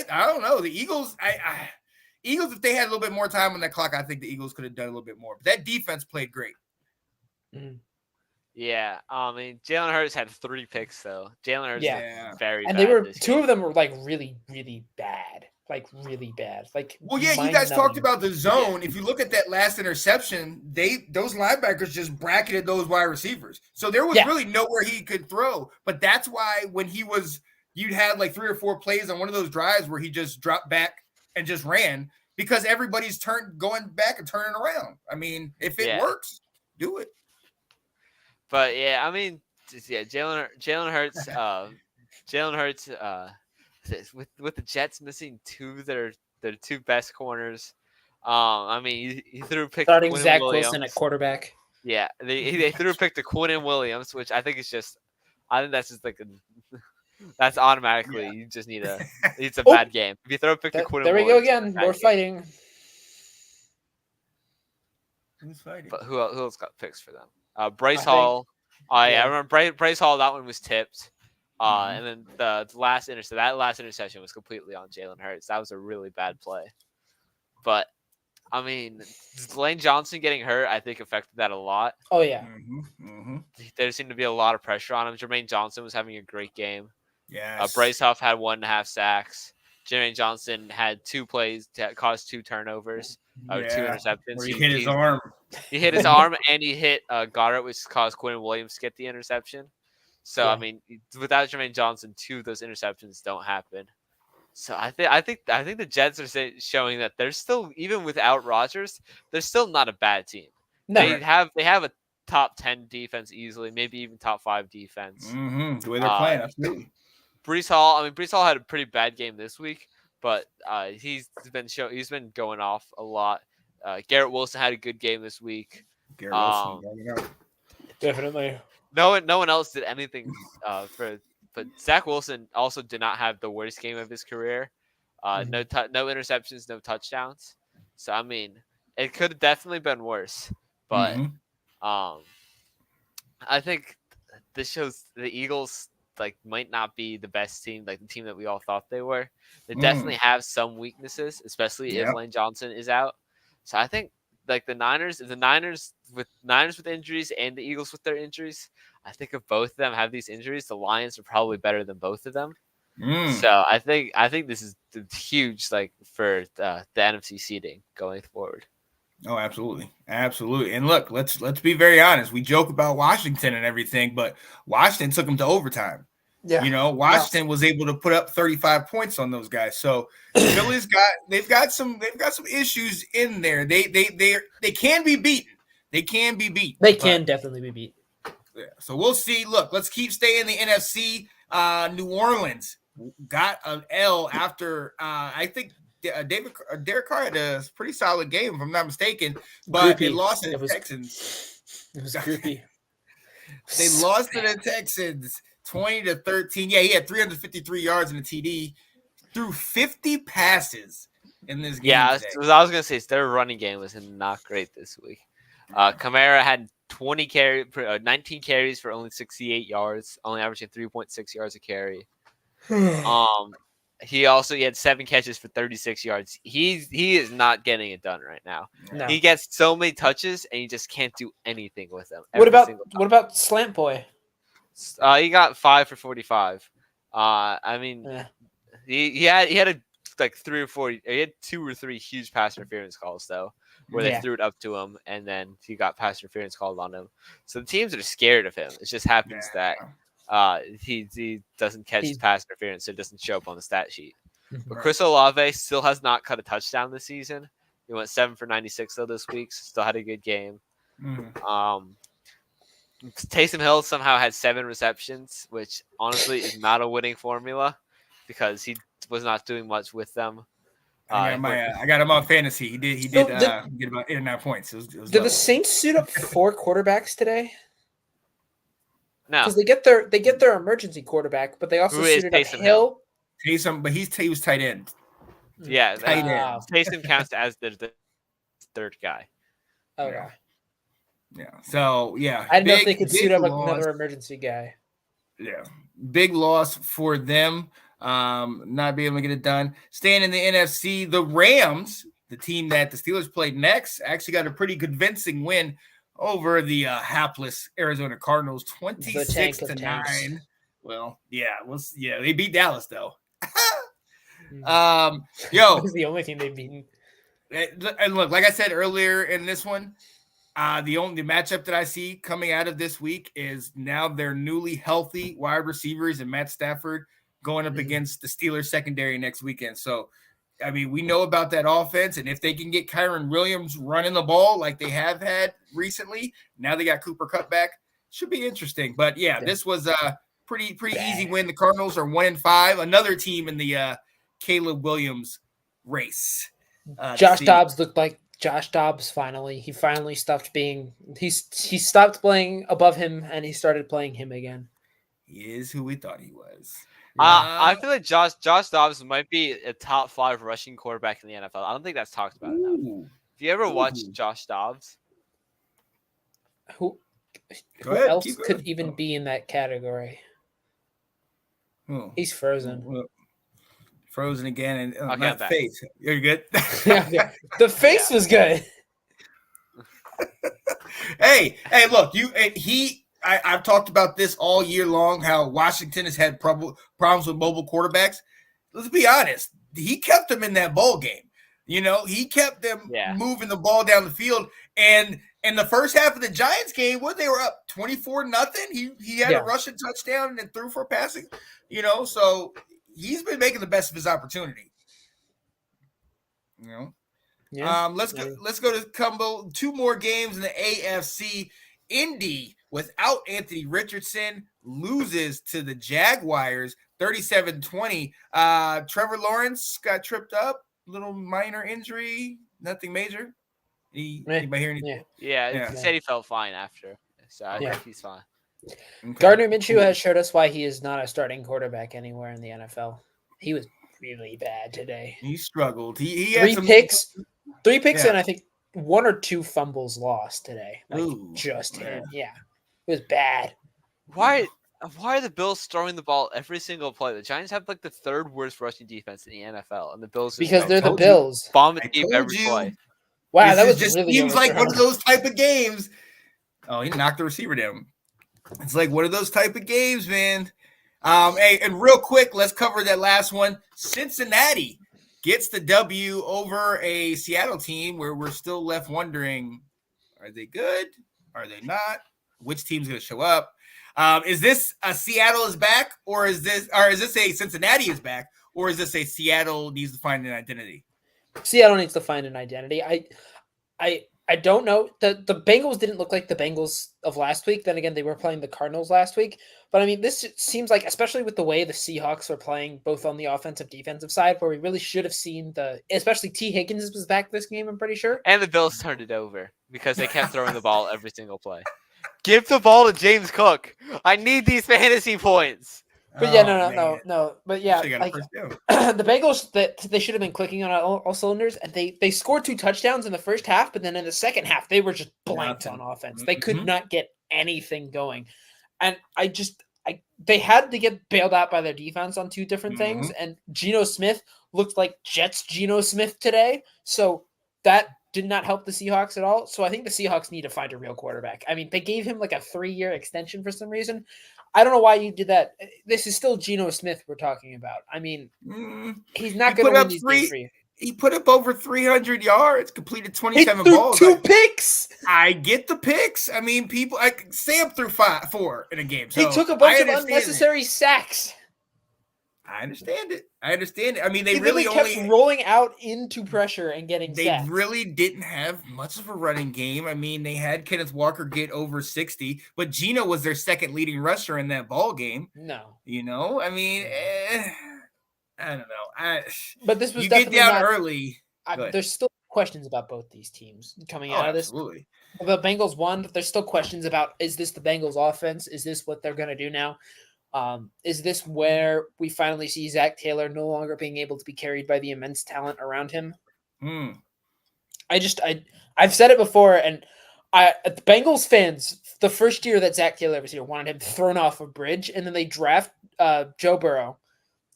don't know. The Eagles, Eagles, if they had a little bit more time on that clock, I think the Eagles could have done a little bit more. But that defense played great. Yeah, I mean, Jalen Hurts had 3 picks though. Jalen Hurts Yeah. is very And bad they were this two game. of them were like really, really bad. Like really bad. Like Well, yeah, you guys talked mind-numbing. about the zone. If you look at that last interception, those linebackers just bracketed those wide receivers. So there was Yeah. really nowhere he could throw. But that's why when you'd had like 3 or 4 plays on one of those drives where he just dropped back and just ran because everybody's going back and turning around. I mean, if it Yeah. works, do it. But yeah, I mean, Jalen Hurts, with the Jets missing their 2 best corners. I mean, he threw a pick to Starting Quinn Zach Williams. Wilson at quarterback. Yeah, they threw a pick to Quinn Williams, which I think is just, I think that's just like that's automatically you just need it's a bad game. If you throw a pick to Quinn There we Williams, go again. More fighting. Who's fighting? But who else got picks for them? Bryce Hall. I remember Bryce Hall. That one was tipped. And then the last interception was completely on Jalen Hurts. That was a really bad play. But I mean, Lane Johnson getting hurt, I think, affected that a lot. Oh yeah. There seemed to be a lot of pressure on him. Jermaine Johnson was having a great game. Yes. Bryce Huff had 1.5 sacks. Jermaine Johnson had 2 plays that caused 2 turnovers, 2 interceptions. Where he hit his arm. He hit his arm and he hit Goddard, which caused Quinn Williams to get the interception. So I mean, without Jermaine Johnson, 2 of those interceptions don't happen. So I think the Jets are showing that they're still, even without Rodgers, they're still not a bad team. No. They have a top 10 defense easily, maybe even top 5 defense. The way they're playing, absolutely. Brees Hall had a pretty bad game this week, but he's been going off a lot. Garrett Wilson had a good game this week. Garrett Wilson, definitely. No one else did anything but Zach Wilson also did not have the worst game of his career. No interceptions, no touchdowns. So I mean, it could have definitely been worse. But I think this shows the Eagles might not be the best team, like the team that we all thought they were. They definitely have some weaknesses, especially if Lane Johnson is out. So I think the Niners with injuries and the Eagles with their injuries, I think if both of them have these injuries, the Lions are probably better than both of them. So I think this is huge, for the NFC seeding going forward. Oh, absolutely. And look, let's be very honest. We joke about Washington and everything, but Washington took them to overtime. Yeah. Washington was able to put up 35 points on those guys. So Philly's got some issues in there. They can be beaten. They can Definitely be beat. Yeah. So we'll see. Look, let's keep staying in the NFC. New Orleans got an L after I think Derek Carr had a pretty solid game, if I'm not mistaken, but they lost to the Texans. It was creepy. They lost to the Texans 20-13. Yeah, he had 353 yards in the TD, threw 50 passes in this game. Yeah, what I was gonna say is their running game was not great this week. Kamara had 19 carries for only 68 yards, only averaging 3.6 yards a carry. He had 7 catches for 36 yards. He is not getting it done right now. No. He gets so many touches and he just can't do anything with them. What about Slant Boy? He got 5 for 45. I mean, he had 3 or 4. He had 2 or 3 huge pass interference calls though, where they threw it up to him and then he got pass interference called on him. So the teams are scared of him. It just happens that he doesn't catch pass interference, so it doesn't show up on the stat sheet. But Chris Olave still has not cut a touchdown this season. He went 7 for 96 though this week. So still had a good game. Taysom Hill somehow had 7 receptions, which honestly is not a winning formula because he was not doing much with them. I got him on fantasy. He did get about 8 or 9 points. It was did the Saints suit up 4 quarterbacks today? No, because they get their emergency quarterback, but they also suited up Hill. Taysom, but he was tight end. Yeah, tight end. Taysom counts as the third guy. Okay. Yeah. So yeah, I didn't know if they could suit up another emergency guy. Yeah, big loss for them. Not being able to get it done. Staying in the NFC, the Rams, the team that the Steelers played next, actually got a pretty convincing win over the hapless Arizona Cardinals, The tank of 26-9. tanks. Well, they beat Dallas though. That Yo, was the only team they've beaten. and look, like I said earlier in this one, the only matchup that I see coming out of this week is now their newly healthy wide receivers and Matt Stafford going up against the Steelers secondary next weekend. So, I mean, we know about that offense, and if they can get Kyron Williams running the ball like they have had recently, now they got Cooper Kupp back. Should be interesting. But yeah, this was a pretty easy win. The Cardinals are 1-5. Another team in the Caleb Williams race. Josh Dobbs looked like Josh Dobbs finally. He finally stopped being he stopped playing above him and he started playing him again. He is who we thought he was. I feel like Josh Dobbs might be a top 5 rushing quarterback in the NFL. I don't think that's talked about enough. Have you ever watched Josh Dobbs? Who ahead, else could even be in that category? He's frozen. Frozen again, and Okay, not the face. You're good. Yeah. The face was good. Hey, look, I've talked about this all year long, how Washington has had problems with mobile quarterbacks. Let's be honest. He kept them in that bowl game. You know, he kept them moving the ball down the field. And in the first half of the Giants game, they were up 24-0. He had a rushing touchdown and then threw for passing. You know, so he's been making the best of his opportunity. You know? Yeah. Let's go to Cumbo. 2 more games in the AFC. Indy, without Anthony Richardson, loses to the Jaguars 37-20. Trevor Lawrence got tripped up, little minor injury, nothing major. Anybody hear anything? Yeah, he said he felt fine after, so I think he's fine. Okay. Gardner Minshew has showed us why he is not a starting quarterback anywhere in the NFL. He was really bad today. He struggled. He had three picks, yeah. And I think 1 or 2 fumbles lost today. Just him. Yeah, it was bad. Why are the Bills throwing the ball every single play? The Giants have like the 3rd worst rushing defense in the NFL, and the Bills because they're the Bills. Bomb it deep every play. Wow, that was just really seems like one of those type of games. Oh, he knocked the receiver down. It's like one of those type of games, man. Hey, and real quick, let's cover that last one. Cincinnati gets the W over a Seattle team where we're still left wondering, are they good? Are they not? Which team's going to show up? Is this a Seattle is back, or is this a Cincinnati is back, or is this a Seattle needs to find an identity? Seattle needs to find an identity. I don't know. The Bengals didn't look like the Bengals of last week. Then again, they were playing the Cardinals last week. But I mean, this seems like, especially with the way the Seahawks are playing, both on the offensive defensive side, where we really should have seen especially T. Higgins was back this game, I'm pretty sure. And the Bills turned it over because they kept throwing the ball every single play. Give the ball to James Cook. I need these fantasy points. But yeah, no. But yeah, like, the Bengals, they should have been clicking on all cylinders, and they scored 2 touchdowns in the first half, but then in the second half, they were just blanked on offense. They could not get anything going. And they had to get bailed out by their defense on 2 different things, and Geno Smith looked like Jets Geno Smith today, so that did not help the Seahawks at all. So I think the Seahawks need to find a real quarterback. I mean, they gave him like a 3-year extension for some reason. I don't know why you did that. This is still Geno Smith we're talking about. I mean, he's not going to win these games for you. He put up over 300 yards, completed 27 balls. 2 picks. I get the picks. I mean, Sam threw 4 in a game. So he took a bunch of unnecessary sacks. I understand it. I mean, they really kept rolling out into pressure and getting sacks. They really didn't have much of a running game. I mean, they had Kenneth Walker get over 60, but Geno was their second leading rusher in that ball game. No. You know, I mean, I don't know. But this was you definitely get down early. There's still questions about both these teams coming out of this. Absolutely. The Bengals won, but there's still questions about, is this the Bengals offense? Is this what they're going to do now? Is this where we finally see Zach Taylor no longer being able to be carried by the immense talent around him? I've said it before, and the Bengals fans, the first year that Zach Taylor was here, wanted him thrown off a bridge, and then they draft Joe Burrow,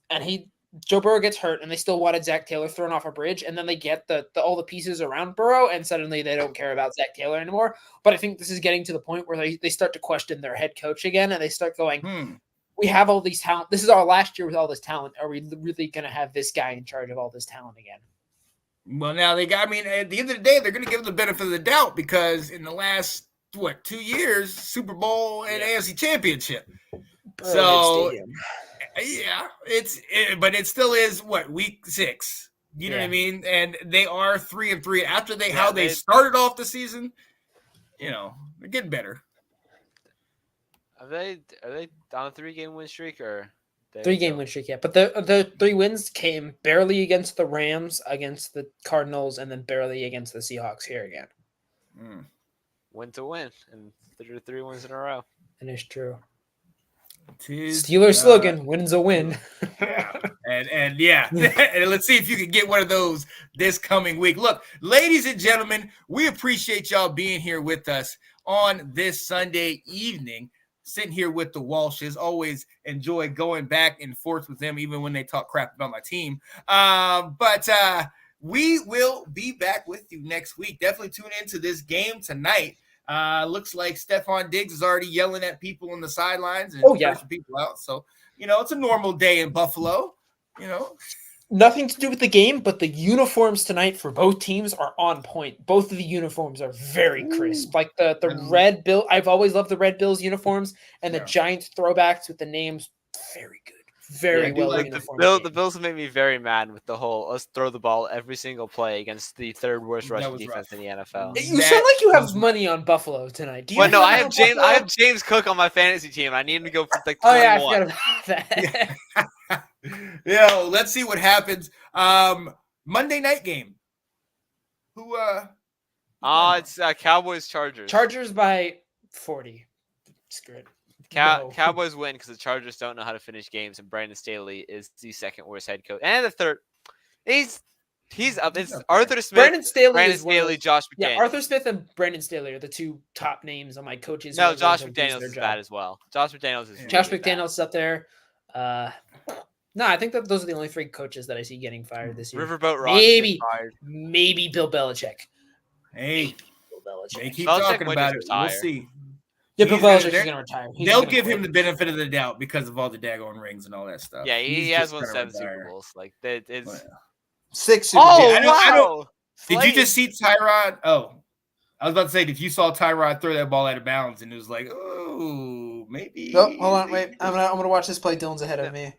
and he Joe Burrow gets hurt, and they still wanted Zach Taylor thrown off a bridge, and then they get all the pieces around Burrow, and suddenly they don't care about Zach Taylor anymore. But I think this is getting to the point where they start to question their head coach again, and they start going, we have all these talent. This is our last year with all this talent. Are we really going to have this guy in charge of all this talent again? Well, now at the end of the day, they're going to give them the benefit of the doubt because in the last, 2 years, Super Bowl and AFC Championship. So, yeah, but it still is week 6. You know what I mean? And they are 3-3 after how they started off the season. They're getting better. Are they on a 3-game win streak or 3-game win streak? Yeah, but the 3 wins came barely against the Rams, against the Cardinals, and then barely against the Seahawks here again. Win to win, and 3 wins in a row. And it's true. Steelers slogan: "Win's a win." Yeah, and let's see if you can get one of those this coming week. Look, ladies and gentlemen, we appreciate y'all being here with us on this Sunday evening. Sitting here with the Walshes, always enjoy going back and forth with them, even when they talk crap about my team. But we will be back with you next week. Definitely tune into this game tonight. Looks like Stephon Diggs is already yelling at people on the sidelines and cursing people out. So, it's a normal day in Buffalo, Nothing to do with the game, but the uniforms tonight for both teams are on point. Both of the uniforms are very crisp. Like the red Bill, I've always loved the red Bills uniforms, and the Giants throwbacks with the names, very good. Very well uniformed. The Bills made me very mad with the whole let's throw the ball every single play against the 3rd worst rushing defense in the NFL. You sound like you have money on Buffalo tonight. Do you no, I have James Cook on my fantasy team. I need him to go for 21. Oh yeah, I forgot about that. Let's see what happens. Monday night game. Who it's Cowboys Chargers. Chargers by 40. Screw it. Cowboys win because the Chargers don't know how to finish games, and Brandon Staley is the 2nd worst head coach, and the 3rd. He's up. It's Arthur Smith, Brandon Staley, Josh McDaniels. Yeah, Arthur Smith and Brandon Staley are the 2 top names on my coaches. No, Josh McDaniels is bad as well. Josh McDaniels is up there. No, I think that those are the only 3 coaches that I see getting fired this year. Riverboat Ross maybe Bill Belichick. Hey, Bill Belichick. They keep talking about it. We'll see. Yeah, Bill Belichick is going to retire. They'll give him the benefit of the doubt because of all the daggone rings and all that stuff. Yeah, he has won 7 Super Bowls. Like that is 6 Super Bowls. I don't. Did you just see Tyrod? Oh, I was about to say, if you saw Tyrod throw that ball out of bounds and it was like, oh, maybe. Oh, hold on, wait. I'm gonna watch this play. Dylan's ahead of me.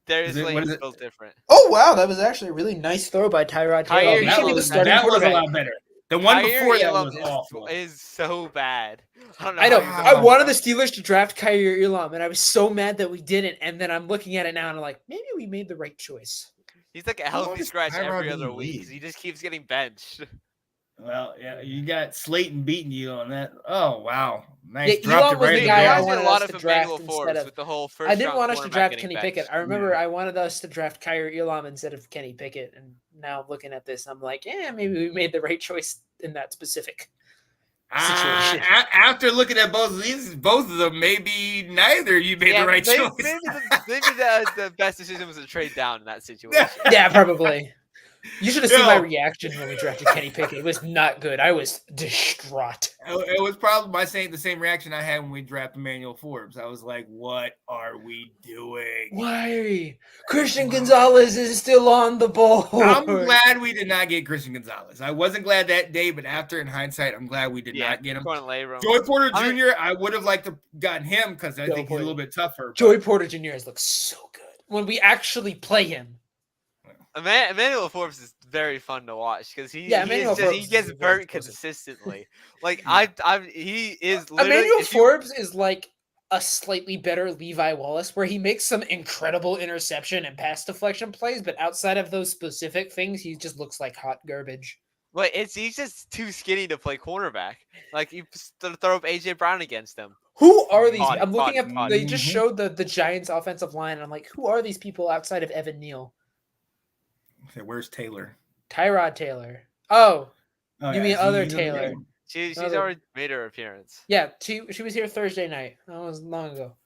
There's lanes built different. Oh wow, that was actually a really nice throw by Tyrod Taylor. That was a lot better. The one before that was awful. Is so bad. I know. I wanted the Steelers to draft Kyrie Elam, and I was so mad that we didn't. And then I'm looking at it now, and I'm like, maybe we made the right choice. He's like a healthy scratch every other week. He just keeps getting benched. Well, yeah, you got Slayton beating you on that. Oh wow, nice. Yeah, Elon was the guy I wanted us to draft instead of. With the whole I didn't want us to draft Kenny Pickett. I remember I wanted us to draft Kyrie Elam instead of Kenny Pickett, and now looking at this, I'm like, maybe we made the right choice in that specific situation. After looking at both of them, maybe neither you made the right choice. Maybe the best decision was to trade down in that situation. Yeah, probably. You should have seen my reaction when we drafted Kenny Pickett. It was not good. I was distraught. It was probably the same reaction I had when we drafted Emmanuel Forbes. I was like, what are we doing? Why? Christian Gonzalez is still on the board. I'm glad we did not get Christian Gonzalez. I wasn't glad that day, but after in hindsight, I'm glad we did not get him. Joey Porter Jr., I would have liked to have gotten him because I think he's a little bit tougher. Joey Porter Jr. has looked so good when we actually play him. Emmanuel Forbes is very fun to watch because he gets burnt consistently. Like he is. Emmanuel Forbes is like a slightly better Levi Wallace, where he makes some incredible interception and pass deflection plays, but outside of those specific things, he just looks like hot garbage. But he's just too skinny to play cornerback. Like you throw up AJ Brown against him. Who are these? I'm looking at. They just showed the Giants' offensive line, and I'm like, who are these people outside of Evan Neal? Okay, where's Taylor? Tyrod Taylor. Oh you mean other Taylor? She's already made her appearance. Yeah, she was here Thursday night. That was long ago.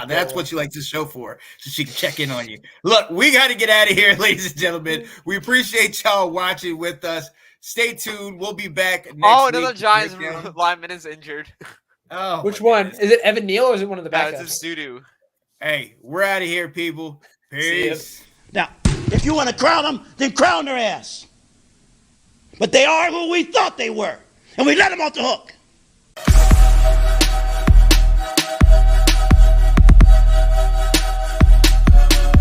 That's what you like this show for, so she can check in on you. Look, we got to get out of here, ladies and gentlemen. We appreciate y'all watching with us. Stay tuned. We'll be back next week. Another Giants lineman is injured. Oh, which one? Is it Evan Neal or is it one of the backups? It's doo-doo. Hey, we're out of here, people. Peace. Now, if you want to crown them, then crown their ass. But they are who we thought they were, and we let them off the hook.